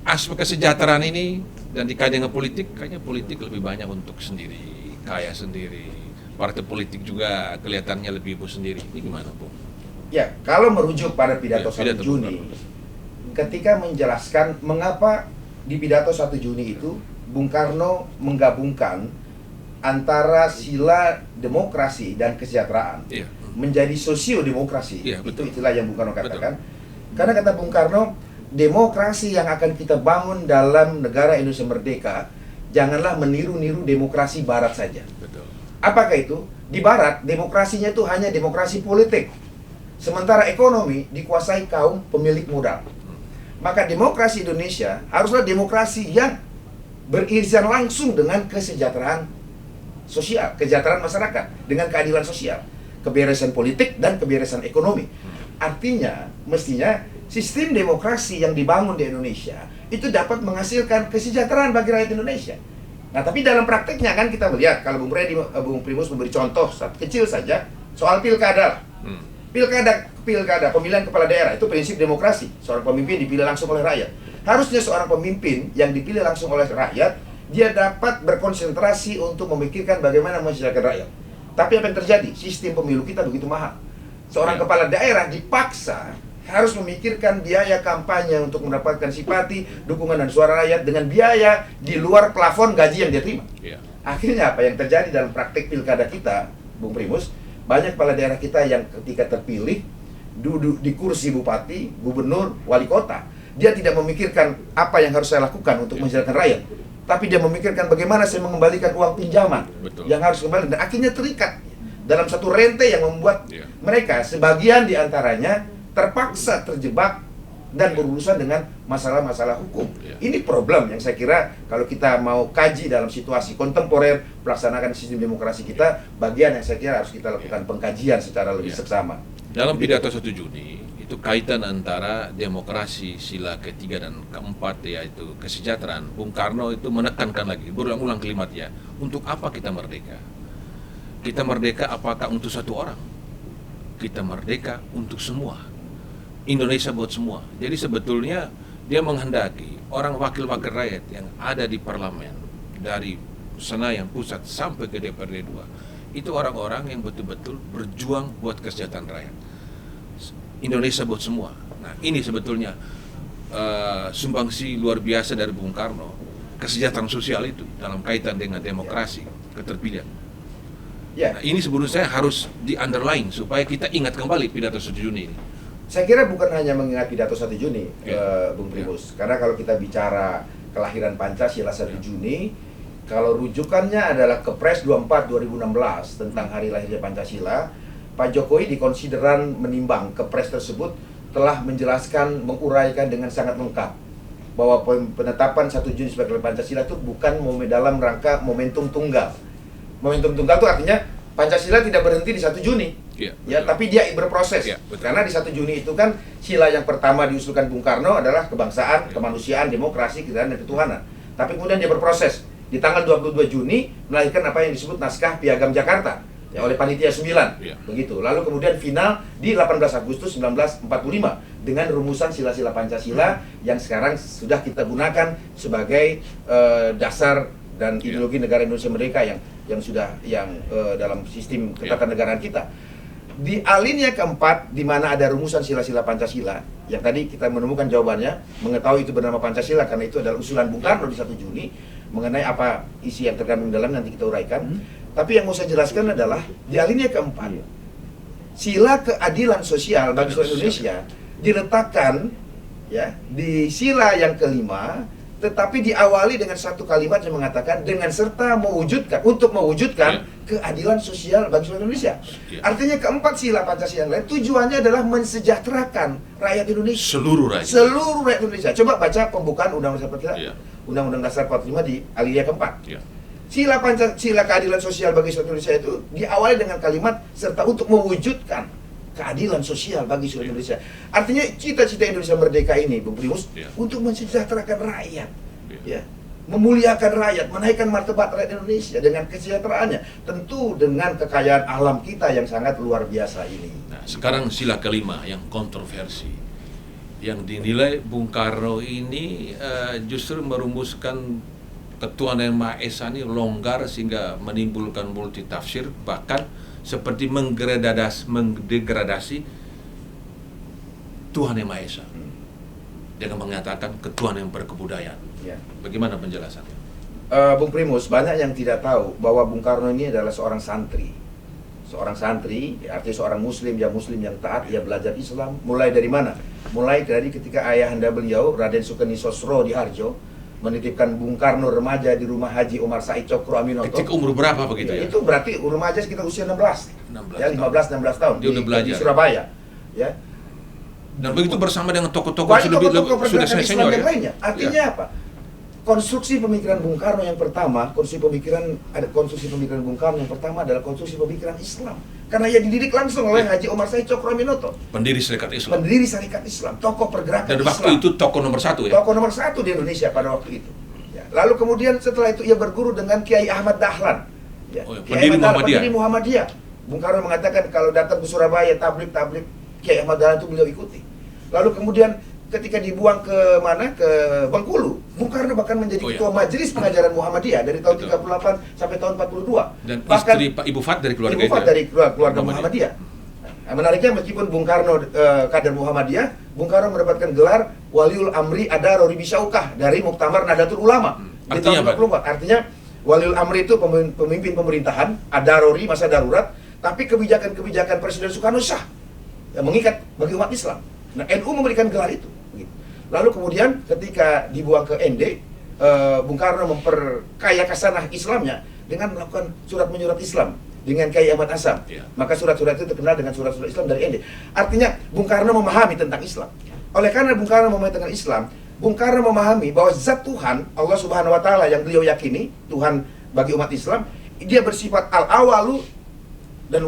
aspek kesejahteraan ini dan dikaitkan dengan politik, kayaknya politik lebih banyak untuk sendiri, kaya sendiri. Partai politik juga kelihatannya lebih ibu sendiri. Ini gimana, Bung? Ya, kalau merujuk pada pidato 1 pidato Juni, ketika menjelaskan mengapa di pidato 1 Juni itu Bung Karno menggabungkan antara sila demokrasi dan kesejahteraan. Iya. Menjadi sosiodemokrasi. Iya, betul. Itulah yang Bung Karno katakan. Karena kata Bung Karno, demokrasi yang akan kita bangun dalam negara Indonesia merdeka janganlah meniru-niru demokrasi barat saja. Betul. Apakah itu? Di barat, demokrasinya itu hanya demokrasi politik. Sementara ekonomi dikuasai kaum pemilik modal. Maka demokrasi Indonesia haruslah demokrasi yang beririsan langsung dengan kesejahteraan sosial, kesejahteraan masyarakat, dengan keadilan sosial, keberesan politik dan keberesan ekonomi. Artinya, mestinya sistem demokrasi yang dibangun di Indonesia itu dapat menghasilkan kesejahteraan bagi rakyat Indonesia. Nah, tapi dalam prakteknya kan kita melihat, kalau Bung Primus memberi contoh kecil saja soal pilkada. Pilkada, pemilihan kepala daerah itu prinsip demokrasi. Seorang pemimpin dipilih langsung oleh rakyat. Harusnya seorang pemimpin yang dipilih langsung oleh rakyat, dia dapat berkonsentrasi untuk memikirkan bagaimana masyarakat rakyat. Tapi apa yang terjadi? Sistem pemilu kita begitu mahal. Seorang kepala daerah dipaksa harus memikirkan biaya kampanye untuk mendapatkan simpati, dukungan dan suara rakyat dengan biaya di luar plafon gaji yang dia terima. Akhirnya apa yang terjadi dalam praktik pilkada kita, Bung Primus, banyak kepala daerah kita yang ketika terpilih duduk di kursi bupati, gubernur, wali kota, dia tidak memikirkan apa yang harus saya lakukan untuk menjalankan rakyat, tapi dia memikirkan bagaimana saya mengembalikan uang pinjaman yang harus kembali, dan akhirnya terikat dalam satu rantai yang membuat mereka sebagian diantaranya terpaksa terjebak dan berurusan dengan masalah-masalah hukum. Ini problem yang saya kira kalau kita mau kaji dalam situasi kontemporer pelaksanakan sistem demokrasi kita, bagian yang saya kira harus kita lakukan pengkajian secara lebih seksama. Dalam pidato 1 Juni itu kaitan antara demokrasi sila ketiga dan keempat, yaitu kesejahteraan. Bung Karno itu menekankan lagi, berulang-ulang kalimatnya, untuk apa kita merdeka? Kita merdeka apakah untuk satu orang? Kita merdeka untuk semua. Indonesia buat semua. Jadi sebetulnya dia menghendaki orang wakil-wakil rakyat yang ada di parlemen dari Senayan Pusat sampai ke DPRD 2 itu orang-orang yang betul-betul berjuang buat kesejahteraan rakyat. Indonesia buat semua. Nah, ini sebetulnya sumbangsi luar biasa dari Bung Karno, kesejahteraan sosial itu dalam kaitan dengan demokrasi, keterpilihan. Nah, ini sebetulnya harus di-underline supaya kita ingat kembali pidato 1 Juni ini. Saya kira bukan hanya mengingat pidato 1 Juni, Bung Primus. Karena kalau kita bicara kelahiran Pancasila 1 Juni, kalau rujukannya adalah Kepres 24 2016 tentang hari lahirnya Pancasila, Pak Jokowi dikonsideran menimbang Kepres tersebut telah menjelaskan, menguraikan dengan sangat lengkap bahwa penetapan 1 Juni sebagai Pancasila itu bukan dalam rangka momentum tunggal Momentum tunggal itu artinya Pancasila tidak berhenti di 1 Juni. Iya, Ya, betul. tapi dia berproses. Iya, betul. Karena di 1 Juni itu kan sila yang pertama diusulkan Bung Karno adalah kebangsaan, Iya. kemanusiaan, demokrasi, keadilan dan ketuhanan. Tapi kemudian dia berproses. Di tanggal 22 Juni melahirkan apa yang disebut Naskah Piagam Jakarta ya, oleh Panitia 9. Iya. Begitu. Lalu kemudian final di 18 Agustus 1945 dengan rumusan sila-sila Pancasila yang sekarang sudah kita gunakan sebagai dasar dan Iya. ideologi negara Indonesia Merdeka yang sudah dalam sistem ketatanegaraan kita. Di alinea keempat, di mana ada rumusan sila-sila Pancasila, yang tadi kita menemukan jawabannya, mengetahui itu bernama Pancasila karena itu adalah usulan Bung Karno di 1 Juni, mengenai apa isi yang terkandung dalam nanti kita uraikan. Tapi yang mau saya jelaskan adalah, di alinea keempat, sila keadilan sosial bagi seluruh Indonesia diletakkan ya di sila yang kelima, tetapi diawali dengan satu kalimat yang mengatakan dengan serta untuk mewujudkan keadilan sosial bagi seluruh Indonesia. Ya. Artinya keempat sila Pancasila yang lain tujuannya adalah mensejahterakan rakyat Indonesia. Seluruh rakyat. Seluruh rakyat Indonesia. Coba baca pembukaan Ya. Undang-Undang Dasar 45 di alinea keempat. Ya. Sila keadilan sosial bagi seluruh Indonesia itu diawali dengan kalimat serta untuk mewujudkan keadilan sosial bagi seluruh Indonesia. Artinya cita-cita Indonesia Merdeka ini, Bung Primus, untuk mensejahterakan rakyat, ya, memuliakan rakyat, menaikkan martabat rakyat Indonesia dengan kesejahteraannya, tentu dengan kekayaan alam kita yang sangat luar biasa ini. Nah, sekarang sila kelima yang kontroversi, yang dinilai Bung Karno ini justru merumuskan Ketuhanan Yang Maha Esa ini longgar sehingga menimbulkan multitafsir, bahkan seperti mendegradasi Tuhan Yang Maha Esa dengan mengatakan ketuhanan yang berkebudayaan. Ya. Bagaimana penjelasannya? Bung Primus, banyak yang tidak tahu bahwa Bung Karno ini adalah seorang santri. Seorang santri, artinya seorang muslim yang taat, ia belajar Islam. Mulai dari mana? Mulai dari ketika ayahanda beliau, Raden Sukeni Sosroediharjo, menitipkan Bung Karno remaja di rumah Haji Omar Said Cokro Aminoto. Ketika umur berapa begitu ya? Itu berarti remaja sekitar usia 16. 16 Ya, 15-16 tahun. Dia udah belajar. Di Surabaya. Ya. Dan begitu bersama dengan tokoh-tokoh Banyak sudah tokoh-tokoh sudah pergerakan Islam senior yang ya. lainnya. Artinya apa? Konstruksi pemikiran Bung Karno yang pertama, konstruksi pemikiran Bung Karno yang pertama adalah konstruksi pemikiran Islam. Karena ia dididik langsung oleh Haji Omar Said Cokro Aminoto, Pendiri Serikat Islam. pendiri Syarikat Islam, tokoh pergerakan Dan Islam. waktu itu tokoh nomor 1 ya. Tokoh nomor 1 di Indonesia pada waktu itu. Ya. Lalu kemudian setelah itu ia berguru dengan Kiai Ahmad Dahlan. Ya. Oh, ya, Kiai pendiri Ahmad Dahlan, Muhammadiyah. pendiri Muhammadiyah. Bung Karno mengatakan kalau datang ke Surabaya tablik Kiai Ahmad Dahlan itu beliau ikuti. Lalu kemudian ketika dibuang ke mana, ke Bengkulu, Bung Karno bahkan menjadi ketua Majelis Pengajaran Muhammadiyah dari tahun 38 sampai tahun 42. Dan Bahkan istri Pak Ibu Fat dari keluarga Ibu Fat itu ya? dari keluarga Muhammadiyah. Nah, menariknya meskipun Bung Karno kader Muhammadiyah, Bung Karno mendapatkan gelar Waliul Amri Adarori Bisyaukah dari Muktamar Nahdlatul Ulama di Artinya tahun apa? 24. Artinya Waliul Amri itu pemimpin pemerintahan, Adarori masa darurat, tapi kebijakan-kebijakan Presiden Soekarno sah, yang mengikat bagi umat Islam. Nah, NU memberikan gelar itu. Lalu kemudian ketika dibuang ke ND, Bung Karno memperkaya kasanah Islamnya dengan melakukan surat menyurat Islam dengan Kiai Ahmad Hasan. Ya. Maka surat-surat itu terkenal dengan surat-surat Islam dari ND. Artinya Bung Karno memahami tentang Islam. Oleh karena Bung Karno memahami tentang Islam, Bung Karno memahami bahwa zat Tuhan, Allah Subhanahu wa taala yang beliau yakini, Tuhan bagi umat Islam, dia bersifat al-awalu dan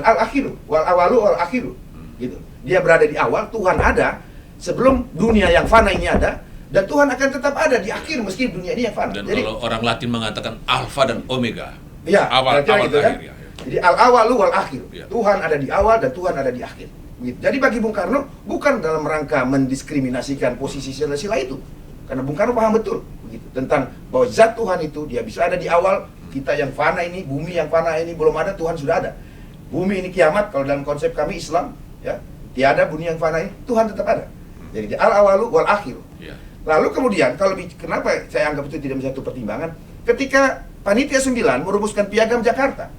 al-akhiru. Wal awalu wal akhiru. Gitu. Dia berada di awal, Tuhan ada sebelum dunia yang fana ini ada, dan Tuhan akan tetap ada di akhir meski dunia ini yang fana. Dan Jadi, kalau orang Latin mengatakan alfa dan omega. ya, awal kira-kira gitu, akhir kan? ya. Jadi al-awalu wal akhir. Ya. Tuhan ada di awal dan Tuhan ada di akhir. Gitu. Jadi bagi Bung Karno bukan dalam rangka mendiskriminasikan posisi sila-sila itu. Karena Bung Karno paham betul begitu, tentang bahwa zat Tuhan itu dia bisa ada di awal, kita yang fana ini, bumi yang fana ini belum ada, Tuhan sudah ada. Bumi ini kiamat kalau dalam konsep kami Islam, ya. Tiada bumi yang fana ini, Tuhan tetap ada. Jadi al-awalu wal akhir. Ya. Lalu kemudian kenapa saya anggap itu tidak menjadi satu pertimbangan? Ketika Panitia 9 merumuskan Piagam Jakarta.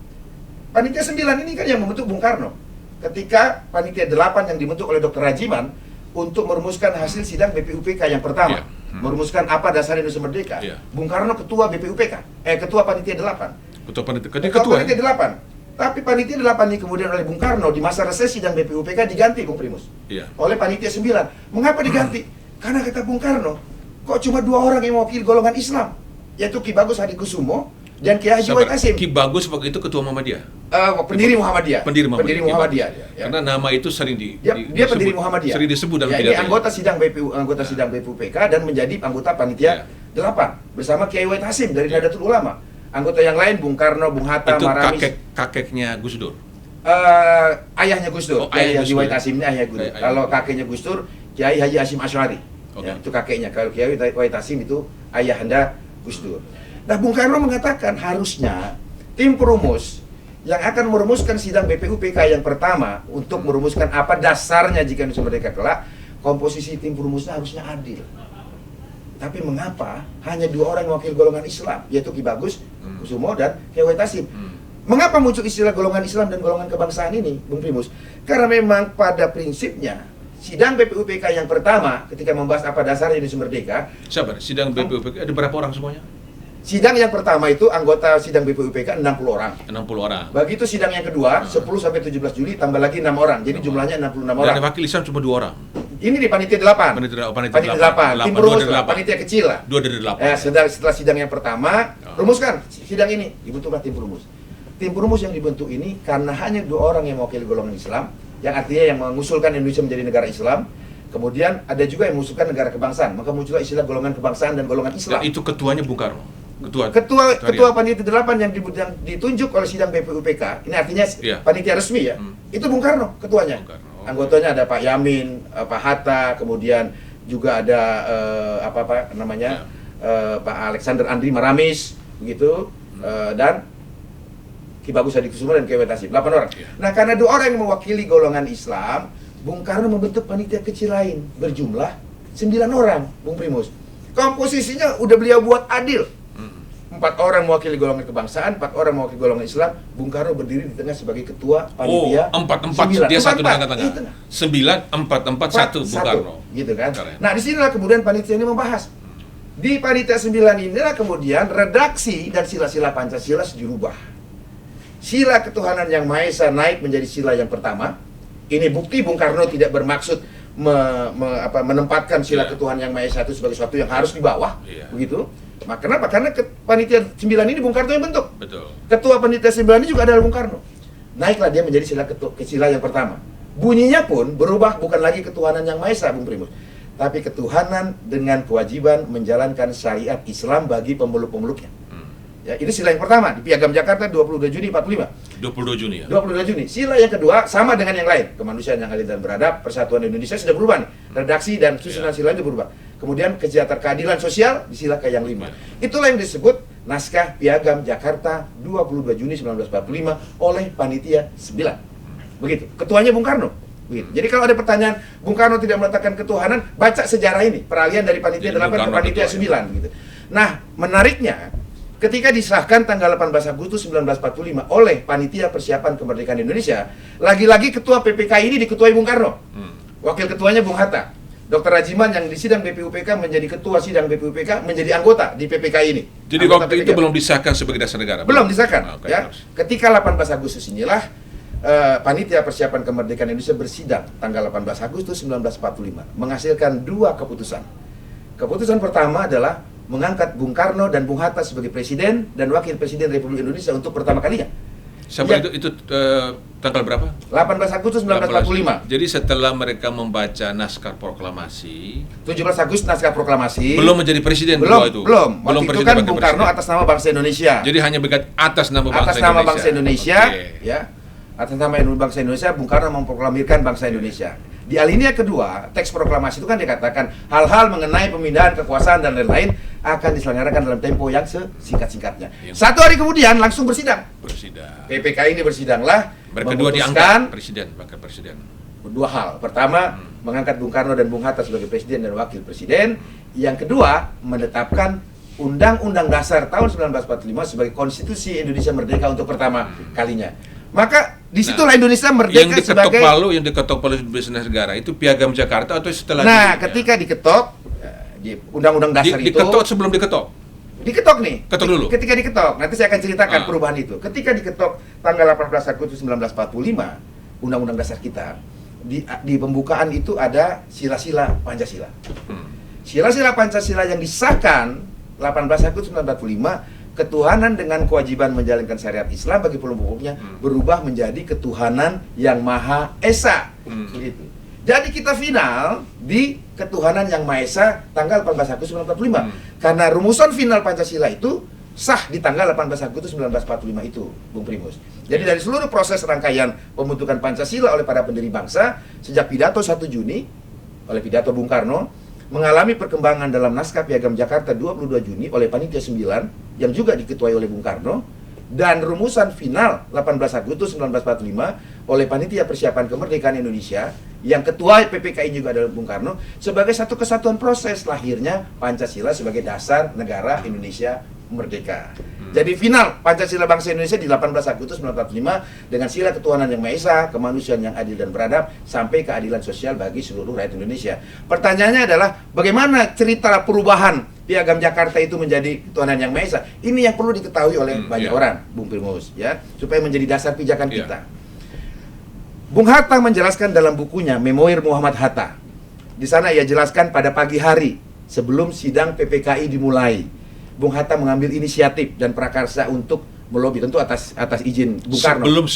Panitia 9 ini kan yang membentuk Bung Karno. Ketika Panitia 8 yang dibentuk oleh Dr. Rajiman untuk merumuskan hasil sidang BPUPK yang pertama, Ya. merumuskan apa dasar Indonesia Merdeka. Ya. Bung Karno ketua BPUPK, ketua Panitia 8. Ketua Panitia, Ketua Panitia 8. Tapi Panitia 8 ini kemudian oleh Bung Karno di masa reses sidang BPUPK diganti, Bung Primus. Iya. Oleh Panitia 9. Mengapa diganti? Karena kata Bung Karno, kok cuma 2 orang yang mewakili golongan Islam, yaitu Ki Bagus Hadikusumo dan Kiai Haji Wahid Hasyim. Ki Bagus waktu itu ketua Muhammadiyah. Pendiri Muhammadiyah. Pendiri Muhammadiyah. Ya. Karena nama itu sering Dia pendiri Muhammadiyah. Sering disebut dalam ya, pidato. Ini anggota sidang BPUPK dan menjadi anggota panitia 8 bersama Kiai Wahid Hasyim dari Nahdlatul Ulama. Anggota yang lain Bung Karno, Bung Hatta, Itu Maramis. kakeknya Gus Dur. Ayahnya Gus Dur. Kiai Haji Wahid Hasyim ini ayahnya Gus Dur. Kalau kakeknya Gus Dur, Kiai Haji Hasyim Asy'ari. Ya, itu kakeknya. Kalau Kiai Wahid Hasyim itu ayahanda Gus Dur. Nah, Bung Karno mengatakan harusnya tim perumus yang akan merumuskan sidang BPUPK yang pertama untuk merumuskan apa dasarnya jika Indonesia merdeka kelak, komposisi tim perumusnya harusnya adil. Tapi mengapa hanya 2 orang mewakili golongan Islam, yaitu Ki Bagus Kusumo dan Kiai Wahid Hasyim? Mengapa muncul istilah golongan Islam dan golongan kebangsaan ini, Bung Primus? Karena memang pada prinsipnya sidang BPUPK yang pertama ketika membahas apa dasarnya Indonesia merdeka. Sabar, sidang BPUPK ada berapa orang semuanya? Sidang yang pertama itu anggota sidang BPUPK 60 orang. 60 orang. Begitu sidang yang kedua 10 sampai 17 Juli tambah lagi 6 orang. Jadi jumlahnya 66 orang. Dan wakil Islam cuma 2 orang. Ini di panitia 8. Panitia 8. Tim perumus panitia kecil lah. 2 dari 8. Setelah sidang yang pertama, rumuskan sidang ini, dibentuklah tim perumus. Tim perumus yang dibentuk ini karena hanya 2 orang yang mewakili golongan Islam, yang artinya yang mengusulkan Indonesia menjadi negara Islam. Kemudian ada juga yang mengusulkan negara kebangsaan. Maka muncullah istilah golongan kebangsaan dan golongan Islam. Dan itu ketuanya Bung Karno. Ketua panitia 8 yang ditunjuk oleh sidang BPUPK, ini artinya panitia resmi ya. Itu Bung Karno ketuanya. Anggotanya ada Pak Yamin, Pak Hatta, kemudian juga ada Pak Alexander Andri Maramis, begitu, dan Ki Bagus Hadi Kusumo dan Kiai Wahid Hasyim, 8 orang. Nah, karena 2 orang yang mewakili golongan Islam, Bung Karno membentuk panitia kecil lain berjumlah 9 orang, Bung Primus. Komposisinya udah beliau buat adil. 4 orang mewakili golongan kebangsaan, 4 orang mewakili golongan Islam. Bung Karno berdiri di tengah sebagai ketua panitia. 4 dia 1 di tengah-tengah. 9, 4, 1 Bung Karno. Gitu kan. Keren. Nah, disinilah kemudian panitia ini membahas. Di panitia 9 inilah kemudian redaksi dan sila-sila Pancasila dirubah. Sila ketuhanan yang Maha Esa naik menjadi sila yang pertama. Ini bukti Bung Karno tidak bermaksud menempatkan sila ketuhanan yang Maha Esa itu sebagai sesuatu yang harus di bawah. Begitu. Nah, kenapa? Karena panitia 9 ini Bung Karno yang bentuk. Betul. Ketua panitia 9 ini juga adalah Bung Karno. Naiklah dia menjadi sila yang pertama. Bunyinya pun berubah, bukan lagi ketuhanan yang Maha Esa, Bung Primus, tapi ketuhanan dengan kewajiban menjalankan syariat Islam bagi pemeluk-pemeluknya. Ya, itu sila yang pertama di Piagam Jakarta 22 Juni 45. 22 Juni ya. 22 Juni. Sila yang kedua sama dengan yang lain. Kemanusiaan yang adil dan beradab, persatuan Indonesia sudah berubah nih. Redaksi dan susunan sila itu berubah. Kemudian kesejahteraan keadilan sosial di sila yang 5. Itulah yang disebut Naskah Piagam Jakarta 22 Juni 1945 oleh panitia 9. Begitu. Ketuanya Bung Karno. Begitu. Jadi kalau ada pertanyaan Bung Karno tidak meletakkan ketuhanan, baca sejarah ini, peralihan dari panitia 8 ke panitia 9 gitu. Nah, menariknya ketika disahkan tanggal 18 Agustus 1945 oleh Panitia Persiapan Kemerdekaan Indonesia, lagi-lagi ketua PPK ini diketuai Bung Karno. Wakil ketuanya Bung Hatta. Dr. Rajiman yang di sidang BPUPK menjadi ketua sidang BPUPK, menjadi anggota di PPK ini. Jadi anggota waktu itu belum disahkan sebagai dasar negara? Belum disahkan. Ya. Ketika 18 Agustus inilah Panitia Persiapan Kemerdekaan Indonesia bersidang tanggal 18 Agustus 1945, menghasilkan 2 keputusan. Keputusan pertama adalah mengangkat Bung Karno dan Bung Hatta sebagai presiden dan wakil presiden Republik Indonesia untuk pertama kalinya. Sampai itu tanggal berapa? 18 Agustus 1945. Jadi setelah mereka membaca naskah proklamasi, 17 Agustus naskah proklamasi. Belum menjadi presiden belum. Waktu itu kan Bung Karno atas nama bangsa Indonesia. Jadi hanya atas nama bangsa Indonesia. Atas nama bangsa Indonesia, ya. Atas nama bangsa Indonesia, Bung Karno memproklamirkan bangsa Indonesia. Di alinea kedua, teks proklamasi itu kan dikatakan hal-hal mengenai pemindahan kekuasaan dan lain-lain akan diselenggarakan dalam tempo yang sesingkat-singkatnya. 1 hari kemudian langsung bersidang. PPK ini bersidanglah. Kedua diangkat wakil presiden. 2 hal. Pertama, mengangkat Bung Karno dan Bung Hatta sebagai presiden dan wakil presiden. Yang kedua, menetapkan Undang-Undang Dasar tahun 1945 sebagai konstitusi Indonesia merdeka untuk pertama kalinya. Maka disitulah Indonesia merdeka sebagai yang diketok Palu sebagai negara itu Piagam Jakarta atau setelah? Ketika diketok di Undang-Undang Dasar itu. Diketok sebelum diketok? Diketok nih. Ketok dulu. Ketika diketok, nanti saya akan ceritakan perubahan itu. Ketika diketok tanggal 18 Agustus 1945, Undang-Undang Dasar kita, di pembukaan itu ada sila-sila Pancasila. Sila-sila Pancasila yang disahkan 18 Agustus 1945 ketuhanan dengan kewajiban menjalankan syariat Islam bagi pokoknya berubah menjadi ketuhanan yang Maha Esa. Gitu. Jadi kita final di ketuhanan yang Maha Esa tanggal 18 Agustus 1945. Karena rumusan final Pancasila itu sah di tanggal 18 Agustus 1945 itu, Bung Primus. Jadi dari seluruh proses rangkaian pembentukan Pancasila oleh para pendiri bangsa sejak pidato 1 Juni oleh pidato Bung Karno, mengalami perkembangan dalam naskah Piagam Jakarta 22 Juni oleh Panitia 9 yang juga diketuai oleh Bung Karno, dan rumusan final 18 Agustus 1945 oleh Panitia Persiapan Kemerdekaan Indonesia yang ketua PPKI juga adalah Bung Karno, sebagai satu kesatuan proses lahirnya Pancasila sebagai dasar negara Indonesia merdeka. Jadi final Pancasila bangsa Indonesia di 18 Agustus 1945 dengan sila ketuhanan yang Maha Esa, kemanusiaan yang adil dan beradab, sampai keadilan sosial bagi seluruh rakyat Indonesia. Pertanyaannya adalah bagaimana cerita perubahan Piagam Jakarta itu menjadi ketuhanan yang Maha Esa? Ini yang perlu diketahui oleh banyak orang, Bung Primus, ya, supaya menjadi dasar pijakan kita. Bung Hatta menjelaskan dalam bukunya Memoir Muhammad Hatta. Di sana ia jelaskan pada pagi hari sebelum sidang PPKI dimulai, Bung Hatta mengambil inisiatif dan prakarsa untuk melobi, tentu atas izin Bung Karno. Sebelum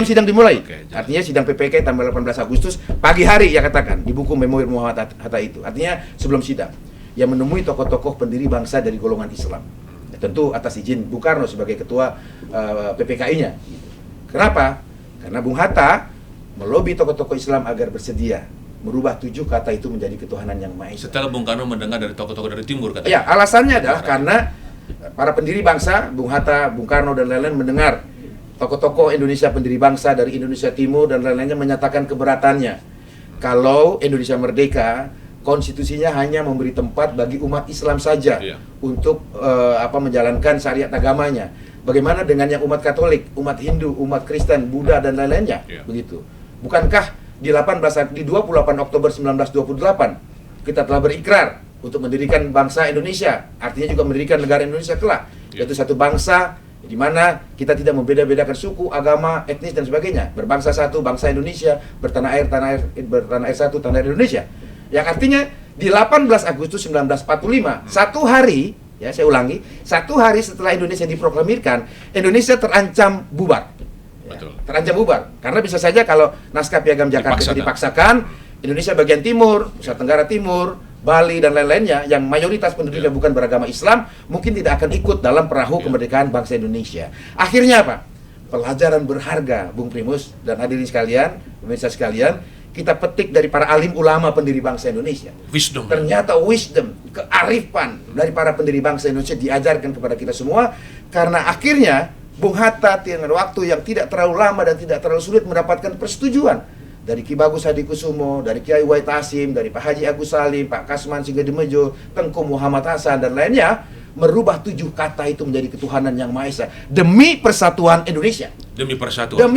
sidang dimulai. Oke, artinya sidang PPK tanggal 18 Agustus pagi hari, ia katakan di buku Memoir Muhammad Hatta itu. Artinya sebelum sidang. Yang menemui tokoh-tokoh pendiri bangsa dari golongan Islam. Ya, tentu atas izin Bung Karno sebagai ketua PPKI-nya. Kenapa? Karena Bung Hatta melobi tokoh-tokoh Islam agar bersedia merubah 7 kata itu menjadi ketuhanan yang Maha Esa. Setelah Bung Karno mendengar dari tokoh-tokoh dari timur, katanya. Ya, alasannya adalah karena para pendiri bangsa, Bung Hatta, Bung Karno, dan lain-lain mendengar tokoh-tokoh Indonesia pendiri bangsa dari Indonesia Timur dan lain-lainnya menyatakan keberatannya kalau Indonesia merdeka, konstitusinya hanya memberi tempat bagi umat Islam saja untuk menjalankan syariat agamanya. Bagaimana dengan yang umat Katolik, umat Hindu, umat Kristen, Buddha, dan lain-lainnya? Begitu. Bukankah di 28 Oktober 1928 kita telah berikrar untuk mendirikan bangsa Indonesia, artinya juga mendirikan negara Indonesia kelak, yaitu satu bangsa di mana kita tidak membeda-bedakan suku, agama, etnis dan sebagainya, berbangsa satu, bangsa Indonesia, bertanah air satu, tanah air Indonesia. Yang artinya di 18 Agustus 1945, satu hari, ya saya ulangi, satu hari setelah Indonesia diproklamirkan, Indonesia terancam bubar. Betul. Terancam bubar, karena bisa saja kalau naskah Piagam Jakarta itu dipaksakan, Indonesia bagian timur, Nusa Tenggara Timur, Bali dan lain-lainnya yang mayoritas penduduknya bukan beragama Islam, mungkin tidak akan ikut dalam perahu kemerdekaan bangsa Indonesia. Akhirnya apa? Pelajaran berharga, Bung Primus dan hadirin sekalian, pemirsa sekalian, kita petik dari para alim ulama pendiri bangsa Indonesia. Wisdom. Ternyata wisdom, kearifan dari para pendiri bangsa Indonesia diajarkan kepada kita semua, karena akhirnya Bung Hatta dengan waktu yang tidak terlalu lama dan tidak terlalu sulit mendapatkan persetujuan dari Ki Bagus Hadikusumo, dari Kiai Wahid Hasyim, dari Pak Haji Agus Salim, Pak Kasman Singgademejo, Tengku Muhammad Hasan dan lainnya, merubah 7 kata itu menjadi ketuhanan yang Maha Esa demi persatuan Indonesia. Demi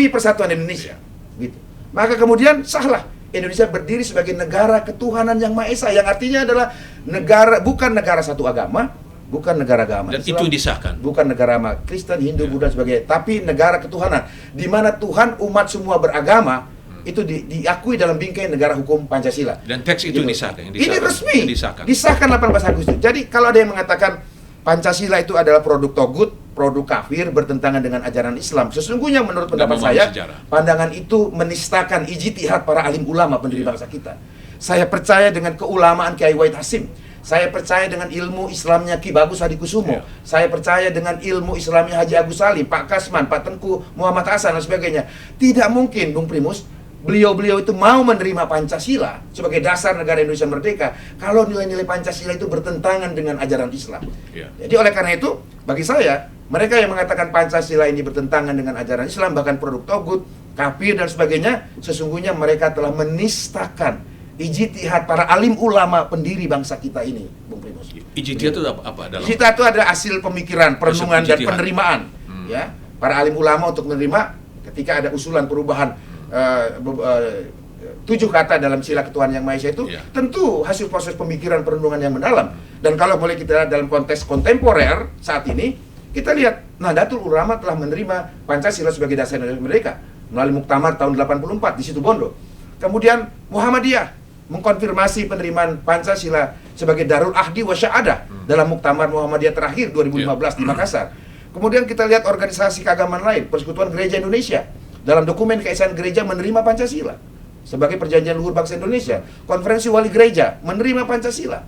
persatuan Indonesia. Gitu. Maka kemudian sahlah Indonesia berdiri sebagai negara ketuhanan yang Maha Esa, yang artinya adalah negara, bukan negara satu agama, bukan negara agama dan Islam, itu disahkan, bukan negara agama Kristen, Hindu, Buddha dan sebagainya, tapi negara ketuhanan di mana Tuhan umat semua beragama itu diakui dalam bingkai negara hukum Pancasila. Dan teks itu disahkan. Ini resmi disahkan 18 Agustus. Jadi kalau ada yang mengatakan Pancasila itu adalah produk togut, produk kafir, bertentangan dengan ajaran Islam, sesungguhnya menurut pendapat saya pandangan itu menistakan ijtihad para alim ulama pendiri bangsa kita. Saya percaya dengan keulamaan Kiai Wahid Hasyim. Saya percaya dengan ilmu Islamnya Ki Bagus Hadikusumo. Saya percaya dengan ilmu Islamnya Haji Agus Salim, Pak Kasman, Pak Tengku Muhammad Hasan dan sebagainya. Tidak mungkin, Bung Primus, beliau-beliau itu mau menerima Pancasila sebagai dasar negara Indonesia merdeka kalau nilai-nilai Pancasila itu bertentangan dengan ajaran Islam. Jadi oleh karena itu, bagi saya, mereka yang mengatakan Pancasila ini bertentangan dengan ajaran Islam, bahkan produk togut, kafir dan sebagainya, sesungguhnya mereka telah menistakan ijtihad para alim ulama pendiri bangsa kita ini, Bung Primus. Ijtihad itu apa? Ijtihad itu adalah hasil pemikiran, perenungan dan penerimaan, ya, para alim ulama untuk menerima ketika ada usulan perubahan 7 kata dalam sila ketuhanan yang Maha Esa itu, tentu hasil proses pemikiran perenungan yang mendalam. Dan kalau boleh kita lihat dalam konteks kontemporer saat ini, kita lihat Nahdlatul Ulama telah menerima Pancasila sebagai dasar negara mereka melalui Muktamar tahun 84 di Situbondo. Kemudian Muhammadiyah mengkonfirmasi penerimaan Pancasila sebagai Darul Ahdi wa Syahadah dalam Muktamar Muhammadiyah terakhir 2015 di Makassar. Kemudian kita lihat organisasi keagamaan lain, Persekutuan Gereja Indonesia, dalam dokumen keesaan gereja menerima Pancasila sebagai perjanjian luhur bangsa Indonesia. Konferensi Wali Gereja menerima Pancasila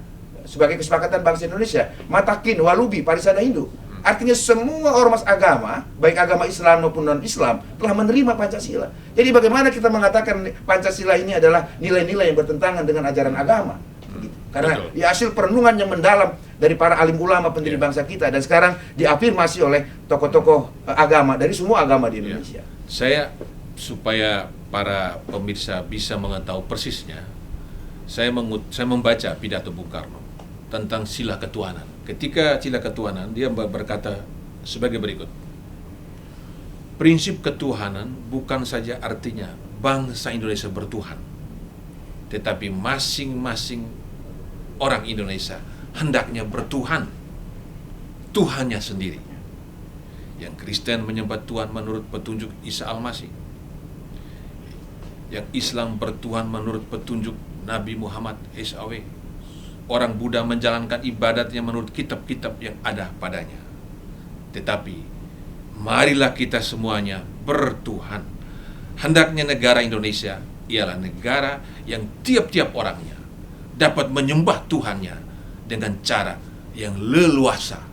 sebagai kesepakatan bangsa Indonesia. Matakin, Walubi, Parisada Hindu. Artinya semua ormas agama, baik agama Islam maupun non-Islam, telah menerima Pancasila. Jadi bagaimana kita mengatakan Pancasila ini adalah nilai-nilai yang bertentangan dengan ajaran agama? Begitu. Karena Betul. hasil perenungan yang mendalam dari para alim ulama pendiri bangsa kita, dan sekarang diafirmasi oleh tokoh-tokoh agama dari semua agama di Indonesia. Saya, supaya para pemirsa bisa mengetahui persisnya, saya membaca pidato Bung Karno tentang sila ketuhanan. Ketika sila ketuhanan, dia berkata sebagai berikut. Prinsip ketuhanan bukan saja artinya bangsa Indonesia bertuhan, tetapi masing-masing orang Indonesia hendaknya bertuhan, Tuhannya sendiri. Yang Kristen menyembah Tuhan menurut petunjuk Isa Al-Masih. Yang Islam bertuhan menurut petunjuk Nabi Muhammad SAW. Orang Buddha menjalankan ibadatnya menurut kitab-kitab yang ada padanya. Tetapi marilah kita semuanya bertuhan. Hendaknya negara Indonesia ialah negara yang tiap-tiap orangnya dapat menyembah Tuhannya dengan cara yang leluasa.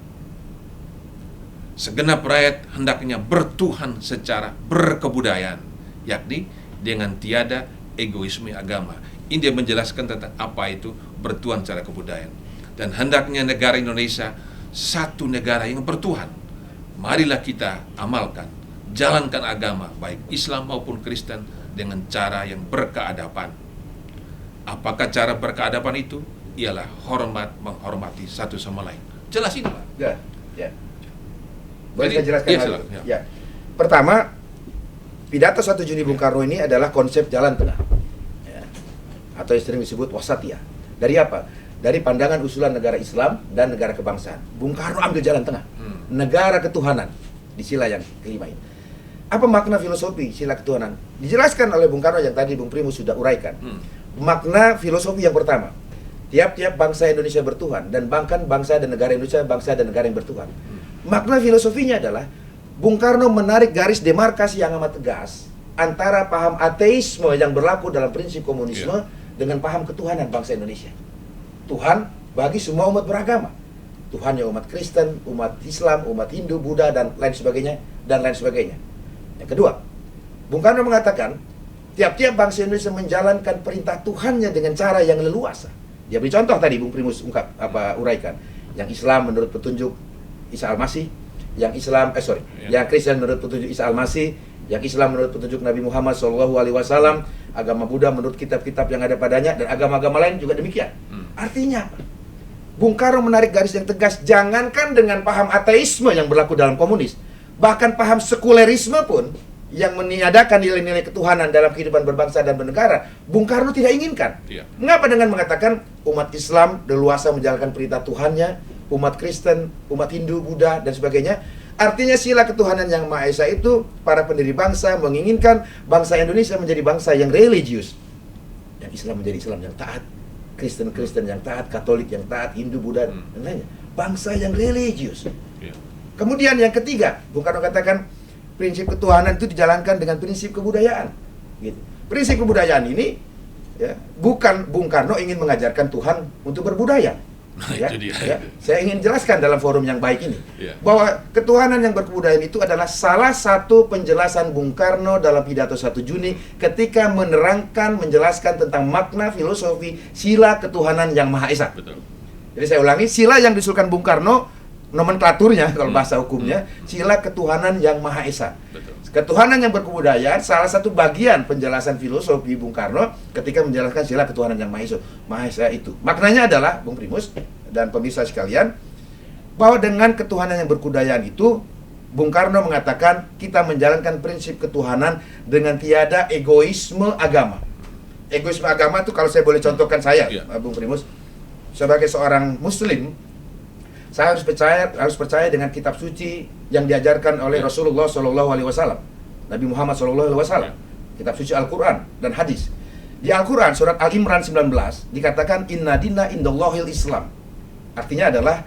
Segenap rakyat hendaknya bertuhan secara berkebudayaan, yakni dengan tiada egoisme agama. Ini dia menjelaskan tentang apa itu bertuhan secara kebudayaan. Dan hendaknya negara Indonesia satu negara yang bertuhan. Marilah kita amalkan, jalankan agama baik Islam maupun Kristen dengan cara yang berkeadaban. Apakah cara berkeadaban itu? Ialah menghormati satu sama lain. Jelas ini, Pak. Ya. Boleh saya jelaskan iya, hal silakan, itu? ya. Ya. Pertama, pidato 1 Juni Bung Karno ini adalah konsep jalan tengah. Atau yang sering disebut wasatiyah. Dari apa? Dari pandangan usulan negara Islam dan negara kebangsaan. Bung Karno ambil jalan tengah. Negara ketuhanan di sila yang kelima ini. Apa makna filosofi sila ketuhanan? Dijelaskan oleh Bung Karno yang tadi Bung Primus sudah uraikan. Makna filosofi yang pertama, tiap-tiap bangsa Indonesia bertuhan, dan bahkan bangsa dan negara Indonesia bangsa dan negara yang bertuhan. Makna filosofinya adalah Bung Karno menarik garis demarkasi yang amat tegas antara paham ateisme yang berlaku dalam prinsip komunisme dengan paham ketuhanan bangsa Indonesia. Tuhan bagi semua umat beragama. Tuhannya umat Kristen, umat Islam, umat Hindu, Buddha, dan lain sebagainya, dan lain sebagainya. Yang kedua, Bung Karno mengatakan tiap-tiap bangsa Indonesia menjalankan perintah Tuhannya dengan cara yang leluasa. Dia beri contoh tadi Bung Primus uraikan. Yang Islam menurut petunjuk Isa Al-Masih, yang Kristen menurut petunjuk Isa Al-Masih, yang Islam menurut petunjuk Nabi Muhammad SAW, agama Buddha menurut kitab-kitab yang ada padanya, dan agama-agama lain juga demikian. Artinya apa? Bung Karno menarik garis yang tegas, jangankan dengan paham ateisme yang berlaku dalam komunis, bahkan paham sekulerisme pun yang meniadakan nilai-nilai ketuhanan dalam kehidupan berbangsa dan bernegara, Bung Karno tidak inginkan. Mengapa? Dengan mengatakan umat Islam leluasa menjalankan perintah Tuhannya, umat Kristen, umat Hindu, Buddha, dan sebagainya. Artinya sila ketuhanan yang Maha Esa itu, para pendiri bangsa menginginkan bangsa Indonesia menjadi bangsa yang religius. Yang Islam menjadi Islam yang taat, Kristen yang taat, Katolik yang taat, Hindu, Buddha, dan lainnya. Bangsa yang religius. Kemudian yang ketiga, Bung Karno katakan prinsip ketuhanan itu dijalankan dengan prinsip kebudayaan. Gitu. Prinsip kebudayaan ini bukan Bung Karno ingin mengajarkan Tuhan untuk berbudaya. Saya ingin jelaskan dalam forum yang baik ini bahwa ketuhanan yang berkebudayaan itu adalah salah satu penjelasan Bung Karno dalam pidato 1 Juni ketika menjelaskan tentang makna filosofi sila ketuhanan yang Maha Esa. Betul. Jadi saya ulangi, sila yang diusulkan Bung Karno, nomenklaturnya kalau bahasa hukumnya, sila ketuhanan yang Maha Esa. Betul. Ketuhanan yang berkebudayaan salah satu bagian penjelasan filosofi Bung Karno ketika menjelaskan sila ketuhanan yang Maha Esa itu. Maknanya adalah, Bung Primus dan pemirsa sekalian, bahwa dengan ketuhanan yang berkebudayaan itu, Bung Karno mengatakan kita menjalankan prinsip ketuhanan dengan tiada egoisme agama. Egoisme agama itu kalau saya boleh contohkan Bung Primus, sebagai seorang Muslim, saya harus percaya dengan kitab suci yang diajarkan oleh Rasulullah SAW, Nabi Muhammad SAW, kitab suci Al-Quran dan hadis. Di Al-Quran surat Al-Imran 19 dikatakan inna dina indallahil Islam. Artinya adalah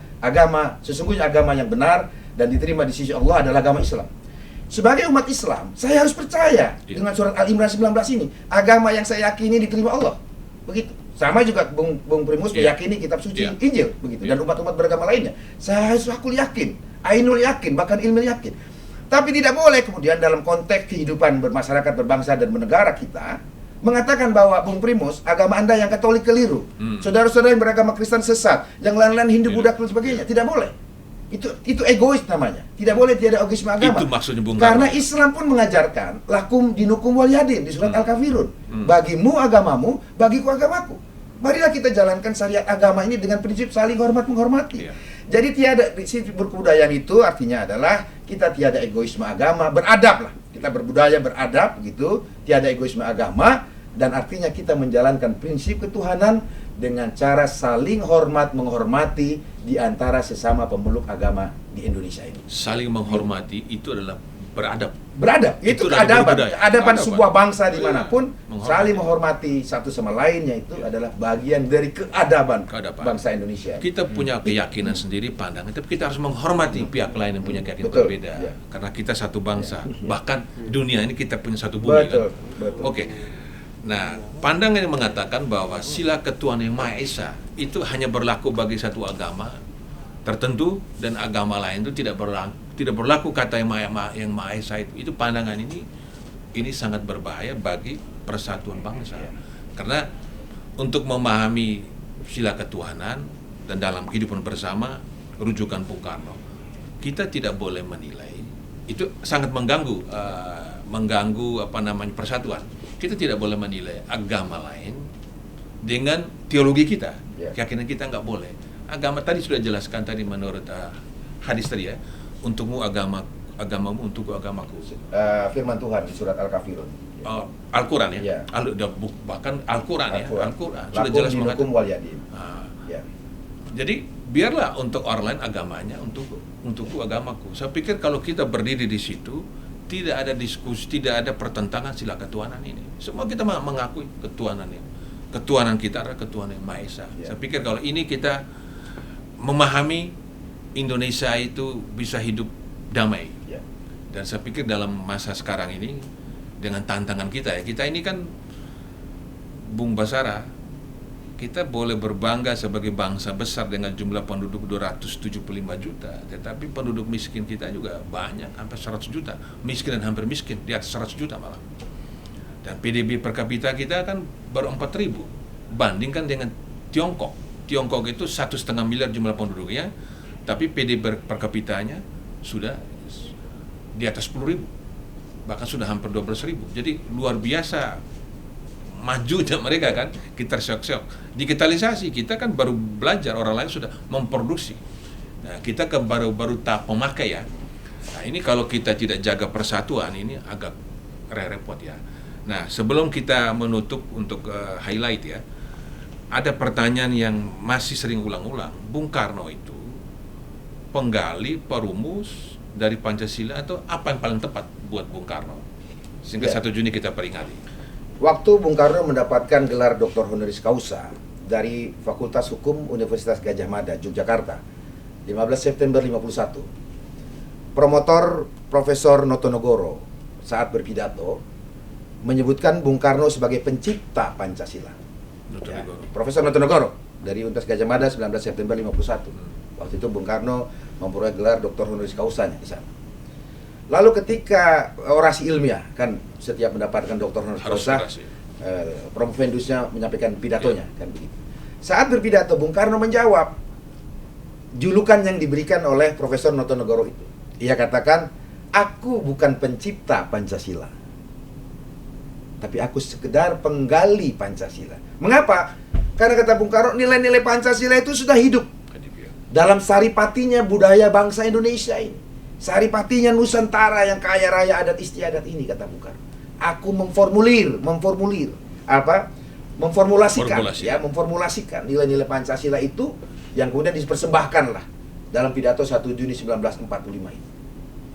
sesungguhnya agama yang benar dan diterima di sisi Allah adalah agama Islam. Sebagai umat Islam, saya harus percaya dengan surat Al-Imran 19 ini, agama yang saya yakini diterima Allah. Begitu. Sama juga Bung Primus meyakini kitab suci Injil, begitu. Dan umat-umat beragama lainnya. Saya harus yakin, ainul yakin, bahkan ilmu yakin. Tapi tidak boleh kemudian dalam konteks kehidupan bermasyarakat, berbangsa dan bernegara kita mengatakan bahwa Bung Primus, agama Anda yang Katolik keliru. Saudara-saudara yang beragama Kristen sesat, yang lain-lain Hindu, Buddha dan sebagainya. Tidak boleh. Itu egois namanya. Tidak boleh tiada egoisme agama. Itu maksudnya Bung Karena Karno. Islam pun mengajarkan lakum dinukum wal yadin di surat Al-Kafirun. Bagimu agamamu, bagiku agamaku. Marilah kita jalankan syariat agama ini dengan prinsip saling hormat menghormati. Jadi tiada prinsip berkebudayaan itu artinya adalah kita tiada egoisme agama, beradab lah. Kita berbudaya beradab gitu, tiada egoisme agama dan artinya kita menjalankan prinsip ketuhanan dengan cara saling hormat menghormati di antara sesama pemeluk agama di Indonesia ini. Saling menghormati itu adalah beradab. Beradab, itu dari keadaban. budaya. Keadaban Keadaban. sebuah bangsa dimanapun Menghormati. saling menghormati satu sama lainnya itu adalah bagian dari keadaban bangsa Indonesia. Kita punya keyakinan sendiri, pandangan, tapi kita harus menghormati pihak lain yang punya keyakinan Betul. berbeda. Ya. Karena kita satu bangsa. Bahkan dunia ini kita punya satu bumi. Betul, Kan? betul. Oke. Nah, pandangan yang mengatakan bahwa sila ketuhanan yang Maha Esa itu hanya berlaku bagi satu agama tertentu dan agama lain itu tidak berlaku kata yang Maha Esa itu pandangan ini sangat berbahaya bagi persatuan bangsa. Karena untuk memahami sila ketuhanan dan dalam kehidupan bersama rujukan Bung Karno, kita tidak boleh menilai itu sangat mengganggu persatuan. Kita tidak boleh menilai agama lain dengan teologi kita, keyakinan kita nggak boleh. Agama tadi sudah jelaskan tadi menurut hadis tadi ya, untukmu agamamu, untukku agamaku. Firman Tuhan di surat Al-Kafirun. Al-Quran ya, Ya. bahkan Al-Quran ya, Al-Quran sudah Lakum jelas dinukum mengatakan. wal yadin. Ya. Jadi biarlah untuk orang lain agamanya, untukku agamaku. Saya pikir kalau kita berdiri di situ, tidak ada diskusi, tidak ada pertentangan sila ketuhanan ini. Semua kita mengakui ketuhanan ini. Ketuhanan kita adalah ketuhanan yang Maha Esa. Ya. Saya pikir kalau ini kita memahami Indonesia itu bisa hidup damai. Ya. Dan saya pikir dalam masa sekarang ini dengan tantangan kita ini kan Bung Basara, kita boleh berbangga sebagai bangsa besar dengan jumlah penduduk 275 juta, tetapi penduduk miskin kita juga banyak, hampir 100 juta. Miskin dan hampir miskin, di atas 100 juta malah. Dan PDB per kapita kita kan baru 4.000. Bandingkan dengan Tiongkok. Tiongkok itu 1,5 miliar jumlah penduduknya, tapi PDB per kapitanya sudah di atas 10.000. Bahkan sudah hampir 12.000. Jadi luar biasa majunya mereka kan, kita syok-syok. Digitalisasi, kita kan baru belajar, orang lain sudah memproduksi. Nah, kita kan baru tahap pemakai ya. Nah, ini kalau kita tidak jaga persatuan, ini agak repot ya. Nah, sebelum kita menutup untuk highlight ya, ada pertanyaan yang masih sering ulang-ulang. Bung Karno itu penggali, perumus dari Pancasila atau apa yang paling tepat buat Bung Karno? Sehingga 1 Juni kita peringati. Waktu Bung Karno mendapatkan gelar Dr. Honoris Causa dari Fakultas Hukum Universitas Gadjah Mada, Yogyakarta, 15 September 51, promotor Profesor Notonegoro saat berpidato menyebutkan Bung Karno sebagai pencipta Pancasila. Ya, Profesor Notonegoro dari Universitas Gadjah Mada 19 September 51. Waktu itu Bung Karno memperoleh gelar Dr. Honoris Causanya di sana. Lalu ketika orasi ilmiah, kan setiap mendapatkan Dr. Honoris Causa, promovendusnya menyampaikan pidatonya, kan begitu. Saat berpidato, Bung Karno menjawab julukan yang diberikan oleh Profesor Notonegoro itu. Ia katakan, aku bukan pencipta Pancasila, tapi aku sekedar penggali Pancasila. Mengapa? Karena kata Bung Karno, nilai-nilai Pancasila itu sudah hidup dalam saripatinya budaya bangsa Indonesia ini. Saripatinya Nusantara yang kaya raya adat istiadat ini, kata Bung Karno. Aku memformulasikan nilai-nilai Pancasila itu yang kemudian dipersembahkan lah dalam pidato 1 Juni 1945 ini.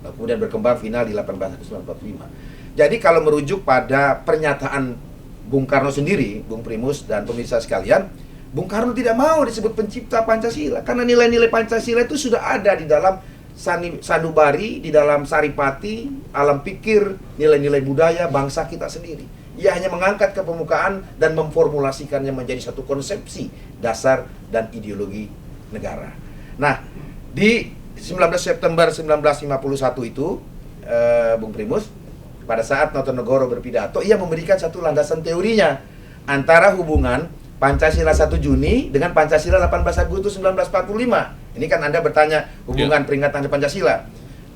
Lalu kemudian berkembang final di 18 Agustus 1945. Jadi kalau merujuk pada pernyataan Bung Karno sendiri, Bung Primus dan pemirsa sekalian, Bung Karno tidak mau disebut pencipta Pancasila karena nilai-nilai Pancasila itu sudah ada di dalam sanubari, di dalam saripati, alam pikir, nilai-nilai budaya bangsa kita sendiri. Ia hanya mengangkat ke permukaan dan memformulasikannya menjadi satu konsepsi dasar dan ideologi negara. Nah, di 19 September 1951 itu, Bung Primus, pada saat Notonegoro berpidato, ia memberikan satu landasan teorinya antara hubungan Pancasila 1 Juni dengan Pancasila 18 Agustus 1945. Ini kan Anda bertanya hubungan peringatan Hari Pancasila.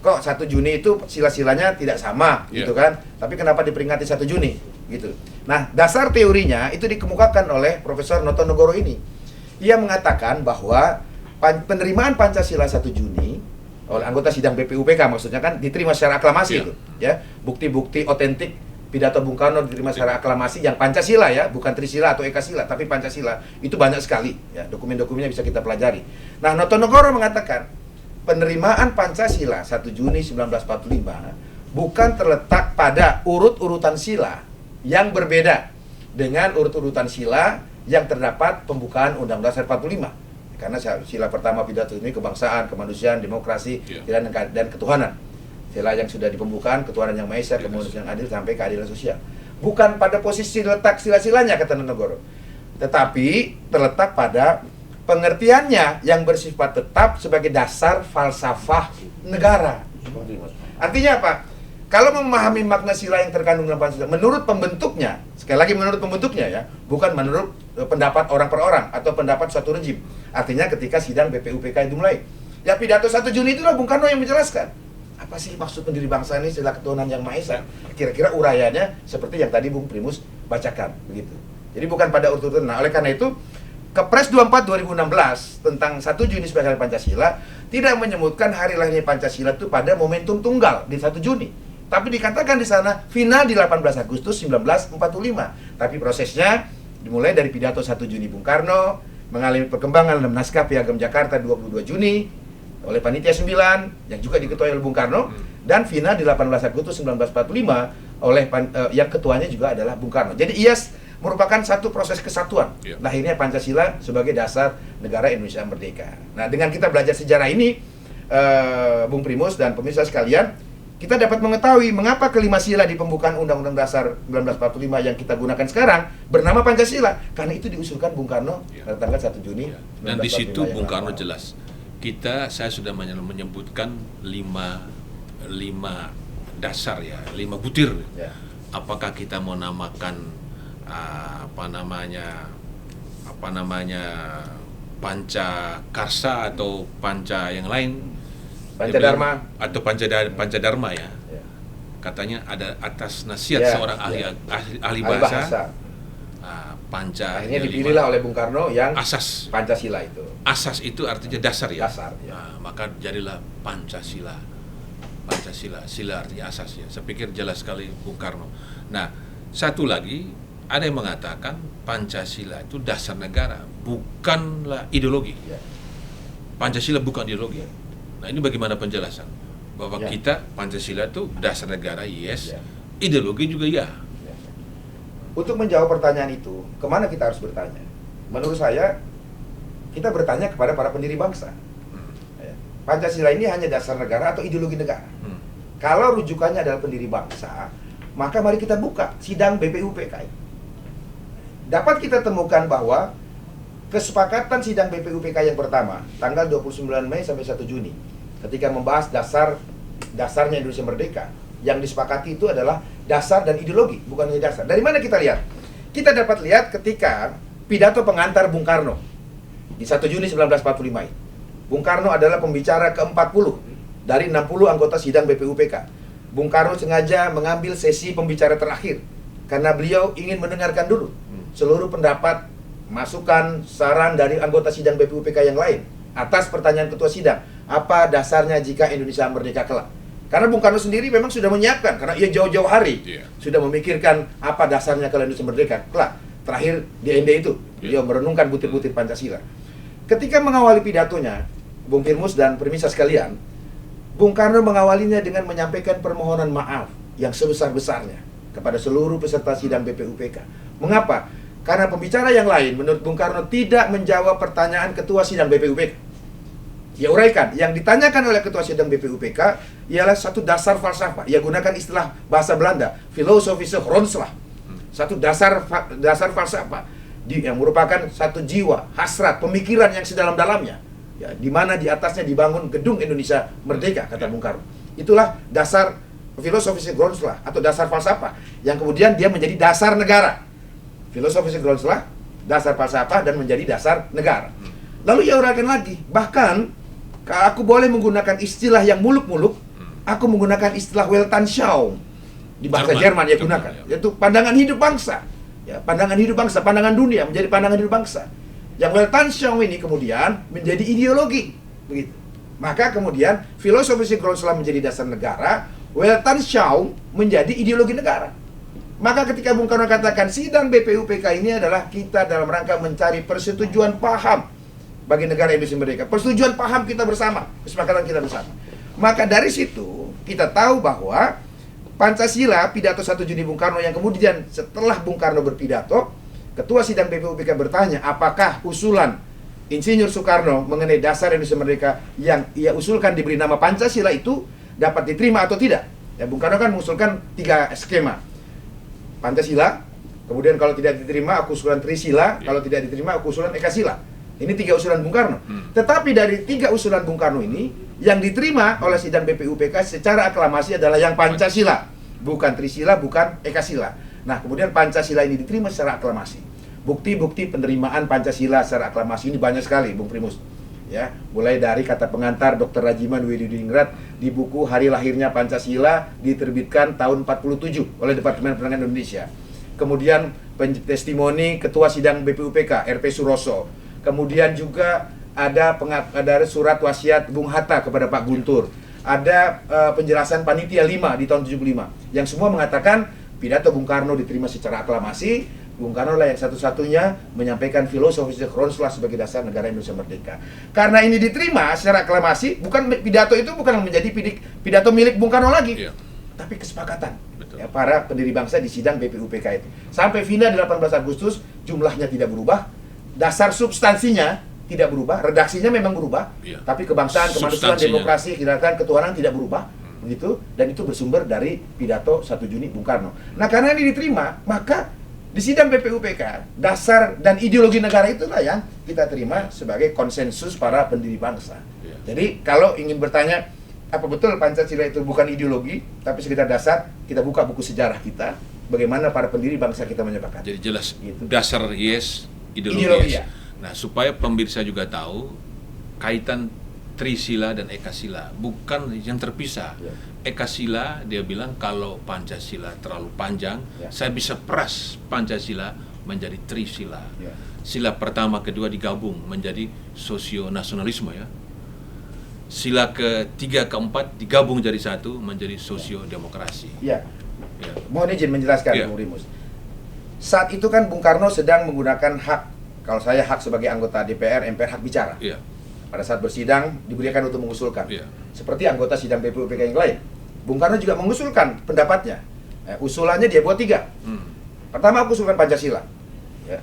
Kok 1 Juni itu sila-silanya tidak sama, gitu kan? Tapi kenapa diperingati 1 Juni? Gitu. Nah, dasar teorinya itu dikemukakan oleh Profesor Notonegoro ini. Ia mengatakan bahwa penerimaan Pancasila 1 Juni oleh anggota sidang BPUPK, maksudnya kan diterima secara aklamasi itu, ya. Bukti-bukti otentik pidato Bung Karno diterima secara aklamasi yang Pancasila ya, bukan Trisila atau Ekasila, tapi Pancasila. Itu banyak sekali ya, dokumen-dokumennya bisa kita pelajari. Nah, Notonegoro mengatakan penerimaan Pancasila 1 Juni 1945 bukan terletak pada urut-urutan sila yang berbeda dengan urut-urutan sila yang terdapat pembukaan Undang-Undang Dasar 45. Karena sila pertama pidato ini kebangsaan, kemanusiaan, demokrasi, dan ketuhanan. Sila yang sudah di pembukaan, ketuhanan yang maha esa, kemanusiaan yang adil sampai keadilan sosial. Bukan pada posisi letak sila-silanya, kata Notonegoro, tetapi terletak pada pengertiannya yang bersifat tetap sebagai dasar falsafah negara. Artinya apa? Kalau memahami makna sila yang terkandung dalam Pancasila menurut pembentuknya, sekali lagi menurut pembentuknya ya, bukan menurut pendapat orang per orang atau pendapat suatu rejim. Artinya ketika sidang BPUPK itu mulai, ya pidato 1 Juni itulah Bung Karno yang menjelaskan apa sih maksud pendiri bangsa ini, sila ketuhanan yang maha esa. Kira-kira urayanya seperti yang tadi Bung Primus bacakan begitu. Jadi bukan pada urut-urutan. Nah, oleh karena itu Kepres 24 2016 tentang 1 Juni sebagai Hari Pancasila tidak menyebutkan hari lahirnya Pancasila itu pada momentum tunggal di 1 Juni. Tapi dikatakan di sana final di 18 Agustus 1945. Tapi prosesnya dimulai dari pidato 1 Juni Bung Karno, mengalami perkembangan dalam naskah Piagam Jakarta 22 Juni oleh Panitia 9 yang juga diketuai oleh Bung Karno, dan final di 18 Agustus 1945 oleh yang ketuanya juga adalah Bung Karno. Jadi ia merupakan satu proses kesatuan lahirnya Pancasila sebagai dasar negara Indonesia merdeka. Nah, dengan kita belajar sejarah ini, Bung Primus dan pemirsa sekalian, kita dapat mengetahui mengapa kelima sila di pembukaan Undang-Undang Dasar 1945 yang kita gunakan sekarang bernama Pancasila. Karena itu diusulkan Bung Karno pada tanggal 1 Juni. Dan di situ Bung Karno jelas. Saya sudah menyebutkan lima dasar ya, 5 butir. Ya. Apakah kita mau namakan Panca Karsa atau Panca yang lain? Pancadharma atau Pancadharma ya. Katanya ada atas nasihat seorang ahli bahasa. Panca. Akhirnya dipilihlah oleh Bung Karno yang asas Pancasila itu. Asas itu artinya dasar ya. Dasar, ya. Nah, maka jadilah Pancasila. Sila artinya asas ya. Saya pikir jelas sekali Bung Karno. Nah, satu lagi ada yang mengatakan Pancasila itu dasar negara, bukanlah ideologi. Ya. Pancasila bukan ideologi. Nah, ini bagaimana penjelasan? Bahwa kita Pancasila itu dasar negara, yes. Ideologi juga ya. Untuk menjawab pertanyaan itu, kemana kita harus bertanya? Menurut saya, kita bertanya kepada para pendiri bangsa. Pancasila ini hanya dasar negara atau ideologi negara? Kalau rujukannya adalah pendiri bangsa, maka mari kita buka sidang BPUPK. Dapat kita temukan bahwa kesepakatan sidang BPUPK yang pertama, tanggal 29 Mei sampai 1 Juni, ketika membahas dasarnya Indonesia Merdeka, yang disepakati itu adalah dasar dan ideologi, bukan hanya dasar. Dari mana kita lihat? Kita dapat lihat ketika pidato pengantar Bung Karno di 1 Juni 1945. Bung Karno adalah pembicara ke-40 dari 60 anggota sidang BPUPK. Bung Karno sengaja mengambil sesi pembicara terakhir karena beliau ingin mendengarkan dulu seluruh pendapat, masukan, saran dari anggota sidang BPUPK yang lain atas pertanyaan ketua sidang, apa dasarnya jika Indonesia merdeka kelak? Karena Bung Karno sendiri memang sudah menyiapkan, karena ia jauh-jauh hari sudah memikirkan apa dasarnya kalau Indonesia merdeka kelak. Terakhir di ND itu, beliau merenungkan butir-butir Pancasila. Ketika mengawali pidatonya, Bung Firmus dan pemirsa sekalian, Bung Karno mengawalinya dengan menyampaikan permohonan maaf yang sebesar-besarnya kepada seluruh peserta sidang BPUPK. Mengapa? Karena pembicara yang lain menurut Bung Karno tidak menjawab pertanyaan ketua sidang BPUPK. Dia uraikan, yang ditanyakan oleh ketua sidang BPUPK ialah satu dasar falsafah. Ia gunakan istilah bahasa Belanda, filosofische grondslag. Satu dasar falsafah yang merupakan satu jiwa, hasrat, pemikiran yang sedalam-dalamnya. Ya, di mana di atasnya dibangun gedung Indonesia Merdeka, kata Bung Karno. Itulah dasar filosofische grondslag atau dasar falsafah yang kemudian dia menjadi dasar negara. Filosofische grondslag, dasar falsafah dan menjadi dasar negara. Lalu ia uraikan lagi, bahkan aku boleh menggunakan istilah yang muluk-muluk, aku menggunakan istilah Weltanschauung di bahasa Jerman ia gunakan, yaitu pandangan hidup bangsa. Ya, pandangan hidup bangsa, pandangan dunia menjadi pandangan hidup bangsa. Yang Weltanschauung ini kemudian menjadi ideologi, begitu. Maka kemudian filosofische grondslag menjadi dasar negara, Weltanschauung menjadi ideologi negara. Maka ketika Bung Karno katakan sidang BPUPK ini adalah kita dalam rangka mencari persetujuan paham bagi negara Indonesia Merdeka, persetujuan paham kita bersama, kesepakatan kita bersama. Maka dari situ kita tahu bahwa Pancasila, pidato 1 Juni Bung Karno yang kemudian setelah Bung Karno berpidato, ketua sidang BPUPK bertanya apakah usulan Insinyur Soekarno mengenai dasar Indonesia Merdeka yang ia usulkan diberi nama Pancasila itu dapat diterima atau tidak. Ya, Bung Karno kan mengusulkan 3 skema. Pancasila, kemudian kalau tidak diterima aku usulan Trisila, kalau tidak diterima aku usulan Ekasila. Ini 3 usulan Bung Karno. Tetapi dari 3 usulan Bung Karno ini, yang diterima oleh sidang BPUPK secara aklamasi adalah yang Pancasila, bukan Trisila, bukan Ekasila. Nah, kemudian Pancasila ini diterima secara aklamasi. Bukti-bukti penerimaan Pancasila secara aklamasi ini banyak sekali, Bung Primus. Ya, mulai dari kata pengantar Dr. Rajiman Widodiningrat di buku Hari Lahirnya Pancasila diterbitkan tahun 47 oleh Departemen Penerangan Indonesia. Kemudian testimoni Ketua Sidang BPUPK RP Suroso. Kemudian juga ada surat wasiat Bung Hatta kepada Pak Guntur. Ada penjelasan Panitia 5 di tahun 75 yang semua mengatakan pidato Bung Karno diterima secara aklamasi. Bung Karno lah yang satu-satunya menyampaikan filosofische grondslag sebagai dasar negara Indonesia Merdeka. Karena ini diterima secara aklamasi, bukan pidato itu bukan menjadi pidato milik Bung Karno lagi, tapi kesepakatan ya, para pendiri bangsa di sidang BPUPK itu. Sampai final 18 Agustus jumlahnya tidak berubah, dasar substansinya tidak berubah, redaksinya memang berubah, tapi kebangsaan, kemanusiaan, demokrasi, kedaulatan, ketuhanan tidak berubah, begitu. Dan itu bersumber dari pidato 1 Juni Bung Karno. Nah, karena ini diterima, maka di sidang BPUPK, dasar dan ideologi negara itulah yang kita terima sebagai konsensus para pendiri bangsa. Jadi kalau ingin bertanya, apa betul Pancasila itu bukan ideologi, tapi sekedar dasar, kita buka buku sejarah kita, bagaimana para pendiri bangsa kita menyepakati. Jadi jelas, gitu. Dasar yes, ideologi yes. Ya. Nah, supaya pemirsa juga tahu, kaitan Trisila dan Ekasila bukan yang terpisah. Ekasila dia bilang kalau Pancasila terlalu panjang, saya bisa peras Pancasila menjadi Trisila. Sila pertama, kedua digabung menjadi sosio-nasionalisme ya. Sila ketiga, keempat digabung jadi satu menjadi sosio-demokrasi. Ya. Mohon izin menjelaskan, Bung Rimus. Saat itu kan Bung Karno sedang menggunakan hak, kalau saya hak sebagai anggota DPR, MPR, hak bicara. Pada saat bersidang diberikan untuk mengusulkan. Seperti anggota sidang BPUPK yang lain. Bung Karno juga mengusulkan pendapatnya. Usulannya dia buat 3. Pertama, aku usulkan Pancasila. Ya.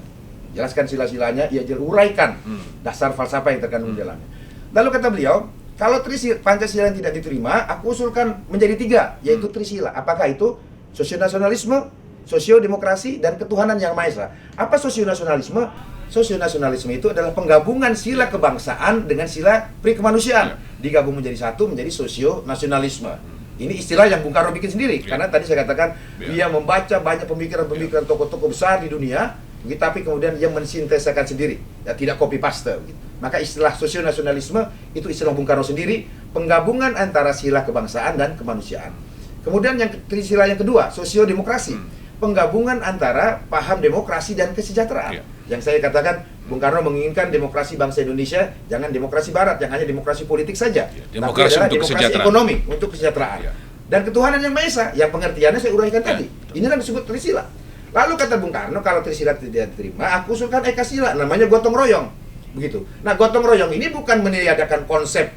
Jelaskan sila-silanya, ia uraikan dasar falsafah yang terkandung di dalamnya. Lalu kata beliau, kalau Pancasila yang tidak diterima, aku usulkan menjadi 3, yaitu Trisila. Apakah itu? Sosionasionalisme, sosiodemokrasi, dan ketuhanan yang Maha Esa. Apa sosionasionalisme? Sosionasionalisme itu adalah penggabungan sila kebangsaan dengan sila prikemanusiaan, digabung menjadi satu, menjadi sosionasionalisme. Ini istilah yang Bung Karno bikin sendiri, karena tadi saya katakan dia membaca banyak pemikiran-pemikiran tokoh-tokoh besar di dunia, tapi kemudian dia mensintesakan sendiri, ya, tidak copy paste. Maka istilah sosionasionalisme itu istilah Bung Karno sendiri, penggabungan antara sila kebangsaan dan kemanusiaan. Kemudian yang sila yang kedua, sosiodemokrasi, penggabungan antara paham demokrasi dan kesejahteraan. Yang saya katakan, Bung Karno menginginkan demokrasi bangsa Indonesia, jangan demokrasi barat, yang hanya demokrasi politik saja. Demokrasi tapi untuk demokrasi ekonomi, untuk kesejahteraan. Dan ketuhanan yang Maha Esa, yang pengertiannya saya uraikan tadi. Ini kan disebut Trisila. Lalu kata Bung Karno, kalau Trisila tidak diterima, aku usulkan Ekasila, namanya gotong royong. Begitu. Nah, gotong royong ini bukan meniadakan konsep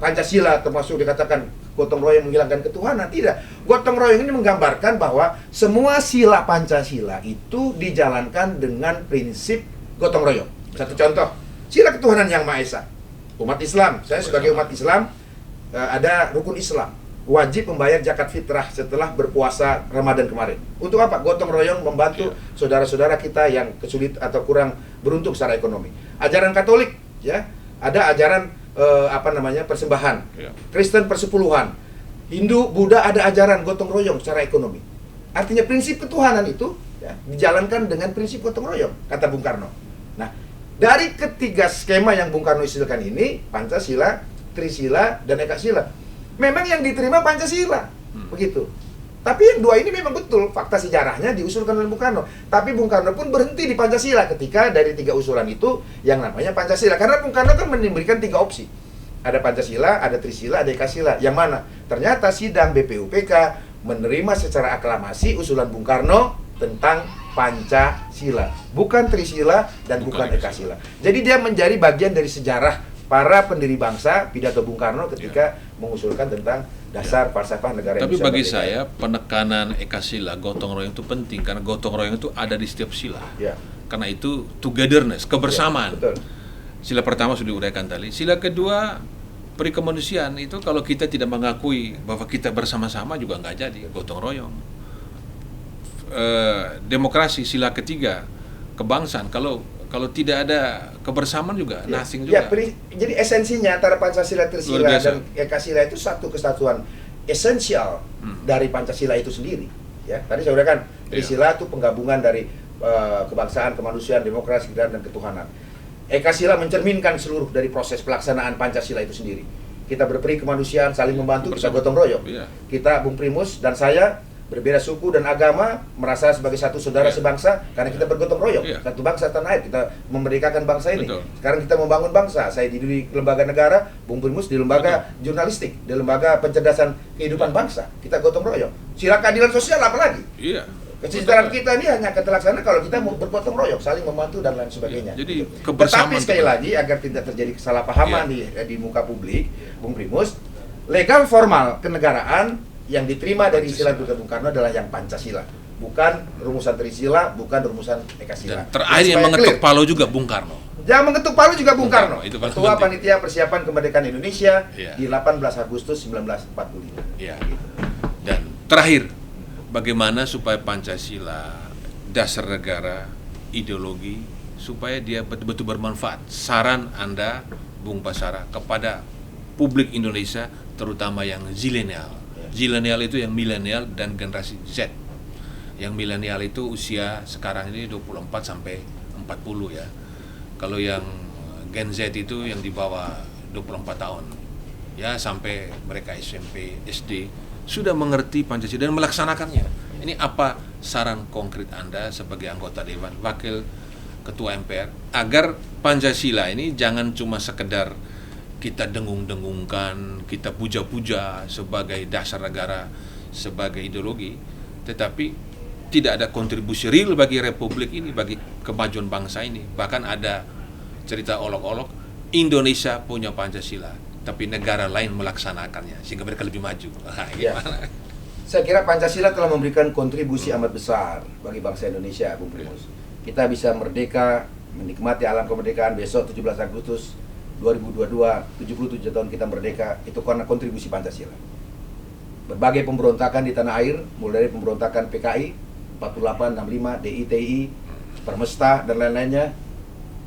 Pancasila, termasuk dikatakan gotong royong menghilangkan ketuhanan. Tidak. Gotong royong ini menggambarkan bahwa semua sila Pancasila itu dijalankan dengan prinsip gotong royong. Satu contoh, sila ketuhanan yang Maha Esa. Umat Islam, saya sebagai umat Islam ada rukun Islam, wajib membayar zakat fitrah setelah berpuasa Ramadan kemarin. Untuk apa? Gotong royong membantu saudara-saudara kita yang kesulitan atau kurang beruntung secara ekonomi. Ajaran Katolik, ya, ada ajaran persembahan. Kristen persepuluhan. Hindu, Buddha ada ajaran gotong royong secara ekonomi. Artinya prinsip ketuhanan itu ya, dijalankan dengan prinsip gotong royong, kata Bung Karno. Nah, dari ketiga skema yang Bung Karno istilahkan ini, Pancasila, Trisila, dan Ekasila, memang yang diterima Pancasila, begitu. Tapi yang dua ini memang betul, fakta sejarahnya diusulkan oleh Bung Karno. Tapi Bung Karno pun berhenti di Pancasila ketika dari tiga usulan itu yang namanya Pancasila. Karena Bung Karno kan memberikan tiga opsi. Ada Pancasila, ada Trisila, ada Ekasila. Yang mana? Ternyata sidang BPUPK menerima secara aklamasi usulan Bung Karno tentang Pancasila. Bukan Trisila dan bukan Ekasila. Jadi dia menjadi bagian dari sejarah para pendiri bangsa, pidato Bung Karno ketika mengusulkan tentang dasar falsafah negara Tapi Indonesia. bagi saya penekanan Ekasila, gotong royong itu penting karena gotong royong itu ada di setiap sila. Ya. Karena itu togetherness, kebersamaan. Ya, betul. Sila pertama sudah diuraikan tadi. Sila kedua perikemanusiaan itu kalau kita tidak mengakui bahwa kita bersama-sama juga nggak jadi gotong royong. Demokrasi sila ketiga kebangsaan kalau tidak ada kebersamaan juga nothing juga. Jadi esensinya antara Pancasila, Trisila, dan Ekasila itu satu kesatuan esensial dari Pancasila itu sendiri. Ya, tadi saya uraikan Trisila itu penggabungan dari kebangsaan, kemanusiaan, demokrasi, dan ketuhanan. Ekasila mencerminkan seluruh dari proses pelaksanaan Pancasila itu sendiri. Kita berperi kemanusiaan, saling membantu, kita gotong royong. Kita, Bung Primus dan saya berbeda suku dan agama, merasa sebagai satu saudara sebangsa karena kita bergotong royong, satu bangsa tanah air, kita memerdekakan bangsa ini. Sekarang kita membangun bangsa. Saya di lembaga negara, Bung Primus di lembaga jurnalistik, di lembaga pencerdasan kehidupan bangsa. Kita gotong royong. Sila keadilan sosial apalagi? Kesejahteraan kita ini hanya terlaksana kalau kita mau bergotong royong, saling membantu dan lain sebagainya. Jadi tetapi sekali lagi agar tidak terjadi kesalahpahaman di muka publik, Bung Primus, legal formal kenegaraan yang diterima dari istilah Bung Karno adalah yang Pancasila, bukan rumusan Trisila, bukan rumusan Ekasila. Dan terakhir yang mengetuk palu juga Bung Karno. Yang mengetuk palu juga Bung Karno. Ketua Panitia Persiapan Kemerdekaan Indonesia di 18 Agustus 1945. Dan terakhir, bagaimana supaya Pancasila, dasar negara, ideologi, supaya dia betul-betul bermanfaat. Saran Anda, Bung Basara, kepada publik Indonesia, terutama yang zilenial. Zilenial itu yang milenial dan generasi Z. Yang milenial itu usia sekarang ini 24 sampai 40 ya. Kalau yang Gen Z itu yang di bawah 24 tahun. Ya, sampai mereka SMP, SD sudah mengerti Pancasila dan melaksanakannya. Ini apa saran konkret Anda sebagai anggota Dewan, Wakil Ketua MPR, agar Pancasila ini jangan cuma sekedar kita dengung-dengungkan, kita puja-puja sebagai dasar negara, sebagai ideologi, tetapi tidak ada kontribusi real bagi republik ini, bagi kemajuan bangsa ini. Bahkan ada cerita olok-olok, Indonesia punya Pancasila, tapi negara lain melaksanakannya, sehingga mereka lebih maju. Gimana? Saya kira Pancasila telah memberikan kontribusi amat besar bagi bangsa Indonesia, Bung Primus. Kita bisa merdeka, menikmati alam kemerdekaan besok 17 Agustus 2022, 77 tahun kita merdeka, itu karena kontribusi Pancasila. Berbagai pemberontakan di tanah air, mulai dari pemberontakan PKI, 48, 65, DITI, Permesta, dan lain-lainnya,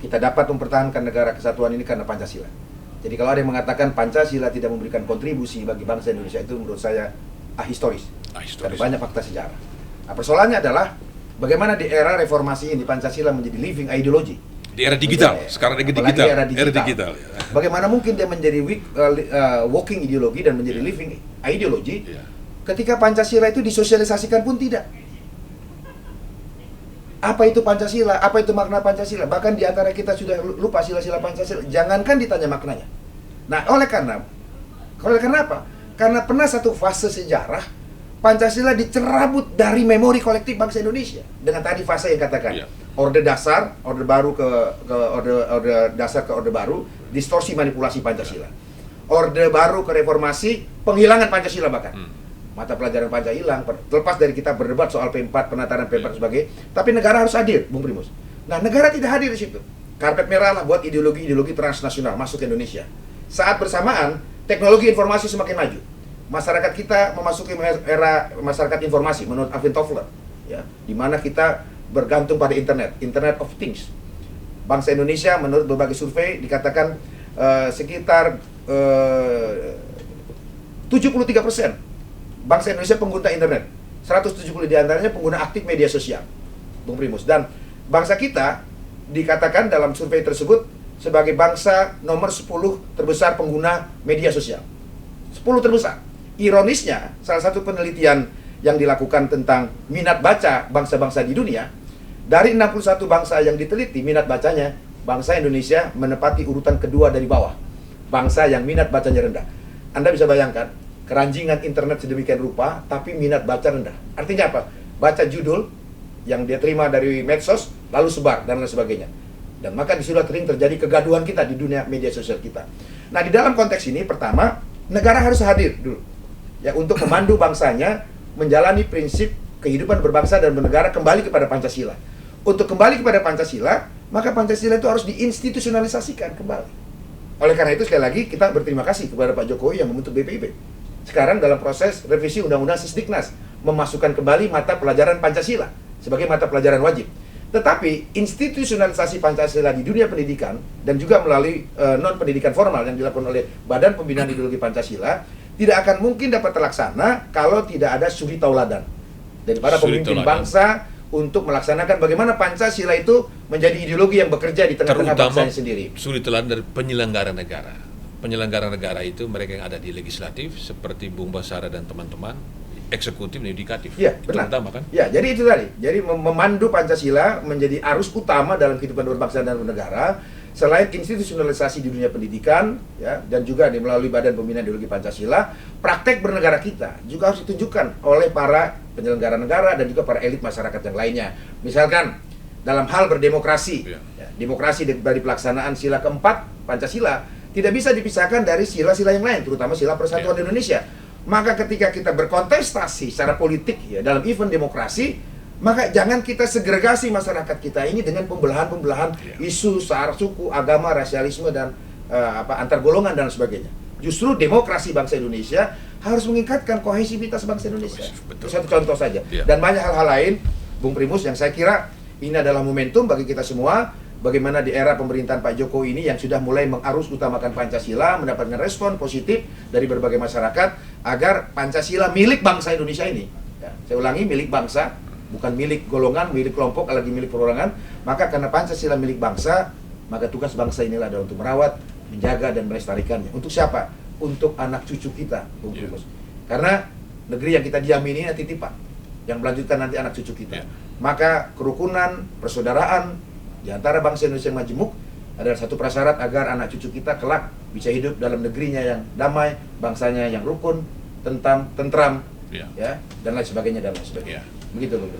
kita dapat mempertahankan negara kesatuan ini karena Pancasila. Jadi kalau ada yang mengatakan Pancasila tidak memberikan kontribusi bagi bangsa Indonesia, itu menurut saya ahistoris. Karena banyak fakta sejarah. Nah, persoalannya adalah bagaimana di era reformasi ini Pancasila menjadi living ideology. Di era digital, sekarang era digital. Bagaimana mungkin dia menjadi walking ideologi dan menjadi living ideologi ketika Pancasila itu disosialisasikan pun tidak. Apa itu Pancasila? Apa itu makna Pancasila? Bahkan di antara kita sudah lupa sila-sila Pancasila. Jangankan ditanya maknanya. Nah, oleh karena apa? Karena pernah satu fase sejarah Pancasila dicerabut dari memori kolektif bangsa Indonesia dengan tadi fase yang katakan orde dasar, orde baru ke orde dasar ke orde baru, distorsi manipulasi Pancasila. Orde Baru ke reformasi, penghilangan Pancasila bahkan. Mata pelajaran Pancasila hilang, terlepas dari kita berdebat soal P4, penataran P4 sebagai, tapi negara harus hadir, Bung Primus. Nah, negara tidak hadir di situ. Karpet merah lah buat ideologi-ideologi transnasional masuk ke Indonesia. Saat bersamaan, teknologi informasi semakin maju. Masyarakat kita memasuki era masyarakat informasi menurut Alvin Toffler, ya, di mana kita bergantung pada Internet of Things. Bangsa Indonesia menurut berbagai survei dikatakan sekitar 73% bangsa Indonesia pengguna internet, 170 diantaranya pengguna aktif media sosial, Bung Primus. Dan bangsa kita dikatakan dalam survei tersebut sebagai bangsa nomor 10 terbesar pengguna media sosial. 10 terbesar. Ironisnya, salah satu penelitian yang dilakukan tentang minat baca bangsa-bangsa di dunia, dari 61 bangsa yang diteliti minat bacanya, bangsa Indonesia menempati urutan kedua dari bawah. Bangsa yang minat bacanya rendah. Anda bisa bayangkan, keranjingan internet sedemikian rupa, tapi minat baca rendah. Artinya apa? Baca judul yang dia terima dari medsos, lalu sebar, dan lain sebagainya. Dan maka disitulah sering terjadi kegaduhan kita di dunia media sosial kita. Nah, di dalam konteks ini, pertama, negara harus hadir dulu, ya, untuk memandu bangsanya menjalani prinsip kehidupan berbangsa dan bernegara kembali kepada Pancasila. Untuk kembali kepada Pancasila, maka Pancasila itu harus diinstitusionalisasikan kembali. Oleh karena itu, sekali lagi, kita berterima kasih kepada Pak Jokowi yang membentuk BPIP. Sekarang dalam proses revisi Undang-Undang Sisdiknas, memasukkan kembali mata pelajaran Pancasila sebagai mata pelajaran wajib. Tetapi institusionalisasi Pancasila di dunia pendidikan dan juga melalui non-pendidikan formal yang dilakukan oleh Badan Pembinaan Ideologi Pancasila tidak akan mungkin dapat terlaksana kalau tidak ada suri tauladan dari para pemimpin bangsa untuk melaksanakan bagaimana Pancasila itu menjadi ideologi yang bekerja di tengah-tengah bangsanya sendiri. Suri teladan dari penyelenggara negara. Penyelenggara negara itu mereka yang ada di legislatif seperti Bung Basara dan teman-teman, eksekutif dan yudikatif. Ya, benar. Terutama kan? Ya, jadi itu tadi. Jadi memandu Pancasila menjadi arus utama dalam kehidupan berbangsa dan bernegara, selain institusionalisasi di dunia pendidikan, ya, dan juga melalui Badan Pembinaan Ideologi Pancasila, praktek bernegara kita juga harus ditunjukkan oleh para penyelenggara negara dan juga para elit masyarakat yang lainnya. Misalkan dalam hal berdemokrasi, ya, demokrasi dari pelaksanaan sila keempat Pancasila tidak bisa dipisahkan dari sila-sila yang lain, terutama sila persatuan Indonesia. Maka ketika kita berkontestasi secara politik, ya, dalam event demokrasi, maka jangan kita segregasi masyarakat kita ini dengan pembelahan-pembelahan isu sara suku, agama, rasialisme, dan antar golongan dan sebagainya. Justru demokrasi bangsa Indonesia harus meningkatkan kohesivitas bangsa Indonesia. Itu satu contoh saja. Dan banyak hal-hal lain, Bung Primus, yang saya kira ini adalah momentum bagi kita semua. Bagaimana di era pemerintahan Pak Jokowi ini yang sudah mulai mengarus utamakan Pancasila, mendapatkan respon positif dari berbagai masyarakat agar Pancasila milik bangsa Indonesia ini, ya, saya ulangi, milik bangsa, bukan milik golongan, milik kelompok, lagi milik perorangan. Maka karena Pancasila milik bangsa, maka tugas bangsa inilah adalah untuk merawat, menjaga, dan melestarikannya. Untuk siapa? Untuk anak cucu kita, Bung Primus. Karena negeri yang kita diami ini titipan, yang melanjutkan nanti anak cucu kita. Maka kerukunan, persaudaraan di antara bangsa Indonesia yang majemuk adalah satu prasyarat agar anak cucu kita kelak bisa hidup dalam negerinya yang damai, bangsanya yang rukun, tentram, ya, dan lain sebagainya, dan lain sebagainya. Begitu, Bung.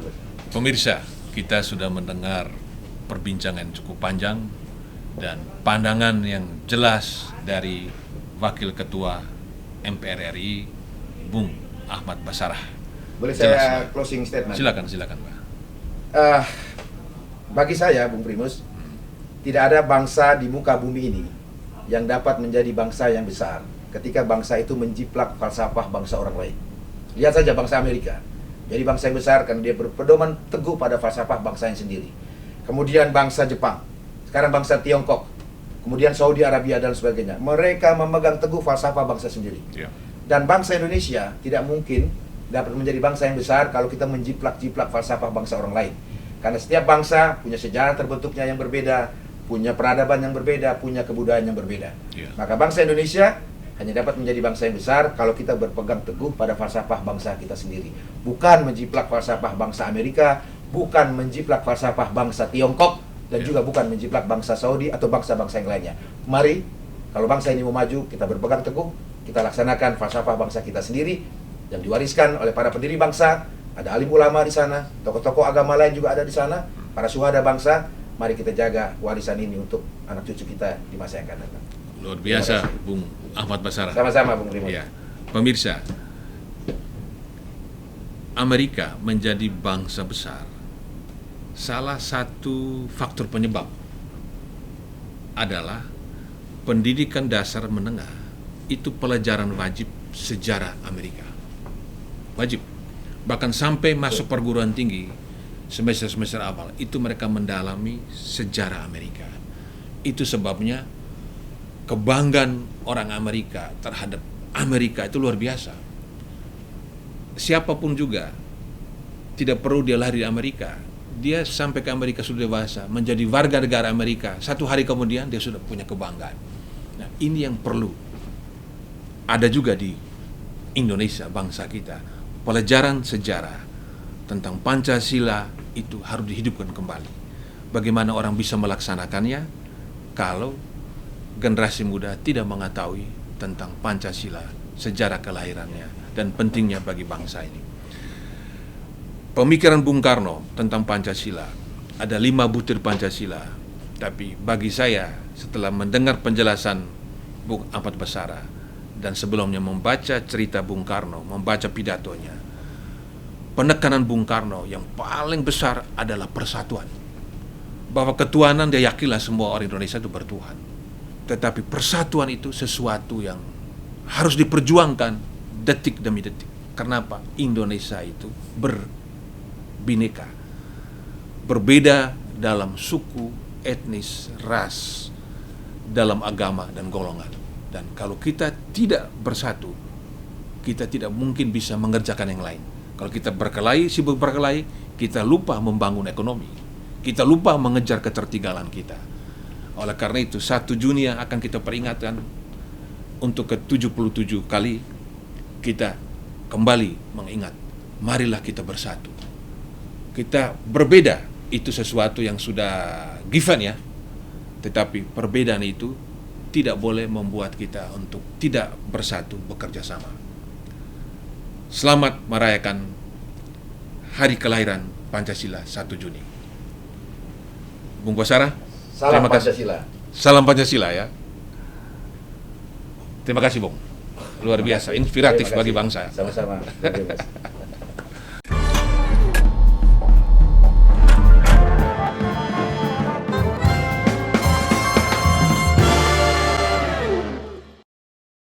Pemirsa, kita sudah mendengar perbincangan cukup panjang dan pandangan yang jelas dari Wakil Ketua MPR RI, Bung Ahmad Basarah. Boleh saya closing statement? Silakan, Pak. Bagi saya, Bung Primus, tidak ada bangsa di muka bumi ini yang dapat menjadi bangsa yang besar ketika bangsa itu menjiplak falsafah bangsa orang lain. Lihat saja bangsa Amerika. Jadi bangsa yang besar karena dia berpedoman teguh pada falsafah bangsa yang sendiri. Kemudian bangsa Jepang, sekarang bangsa Tiongkok, kemudian Saudi Arabia dan sebagainya. Mereka memegang teguh falsafah bangsa sendiri. Dan bangsa Indonesia tidak mungkin dapat menjadi bangsa yang besar kalau kita menjiplak-jiplak falsafah bangsa orang lain. Karena setiap bangsa punya sejarah terbentuknya yang berbeda, punya peradaban yang berbeda, punya kebudayaan yang berbeda. Maka bangsa Indonesia hanya dapat menjadi bangsa yang besar kalau kita berpegang teguh pada falsafah bangsa kita sendiri. Bukan menjiplak falsafah bangsa Amerika, bukan menjiplak falsafah bangsa Tiongkok, dan juga bukan menjiplak bangsa Saudi atau bangsa-bangsa yang lainnya. Mari, kalau bangsa ini mau maju, kita berpegang teguh, kita laksanakan falsafah bangsa kita sendiri yang diwariskan oleh para pendiri bangsa. Ada alim ulama di sana, tokoh-tokoh agama lain juga ada di sana, para syuhada bangsa. Mari kita jaga warisan ini untuk anak cucu kita di masa yang akan datang. Luar biasa, Bung Ahmad Basara. Sama-sama, Bung Rimo. Ya, pemirsa, Amerika menjadi bangsa besar. Salah satu faktor penyebab adalah pendidikan dasar menengah itu pelajaran wajib sejarah Amerika. Wajib. Bahkan sampai masuk perguruan tinggi, semester-semester awal, itu mereka mendalami sejarah Amerika. Itu sebabnya kebanggaan orang Amerika terhadap Amerika itu luar biasa. Siapapun juga tidak perlu dia lahir di Amerika, dia sampai ke Amerika sudah dewasa, menjadi warga negara Amerika, satu hari kemudian dia sudah punya kebanggaan. Nah, ini yang perlu ada juga di Indonesia, bangsa kita. Pelajaran sejarah tentang Pancasila itu harus dihidupkan kembali. Bagaimana orang bisa melaksanakannya kalau generasi muda tidak mengetahui tentang Pancasila, sejarah kelahirannya, dan pentingnya bagi bangsa ini. Pemikiran Bung Karno tentang Pancasila, ada 5 butir Pancasila. Tapi bagi saya, setelah mendengar penjelasan Bung Ahmad Basara, dan sebelumnya membaca cerita Bung Karno, membaca pidatonya, penekanan Bung Karno yang paling besar adalah persatuan. Bahwa ketuhanan dia yakinlah semua orang Indonesia itu bertuhan. Tetapi persatuan itu sesuatu yang harus diperjuangkan detik demi detik. Kenapa? Indonesia itu berbineka, berbeda dalam suku, etnis, ras, dalam agama dan golongan. Dan kalau kita tidak bersatu, kita tidak mungkin bisa mengerjakan yang lain. Kalau kita berkelahi, sibuk berkelahi, kita lupa membangun ekonomi, kita lupa mengejar ketertinggalan kita. Oleh karena itu 1 Juni akan kita peringatkan untuk ke-77 kali kita kembali mengingat, marilah kita bersatu. Kita berbeda, itu sesuatu yang sudah given ya. Tetapi perbedaan itu tidak boleh membuat kita untuk tidak bersatu, bekerja sama. Selamat merayakan hari kelahiran Pancasila 1 Juni. Bung Basara, Salam terima kasih. Pancasila. Salam Pancasila ya. Terima kasih Bung. Luar biasa, inspiratif bagi bangsa. Sama-sama. Terima kasih.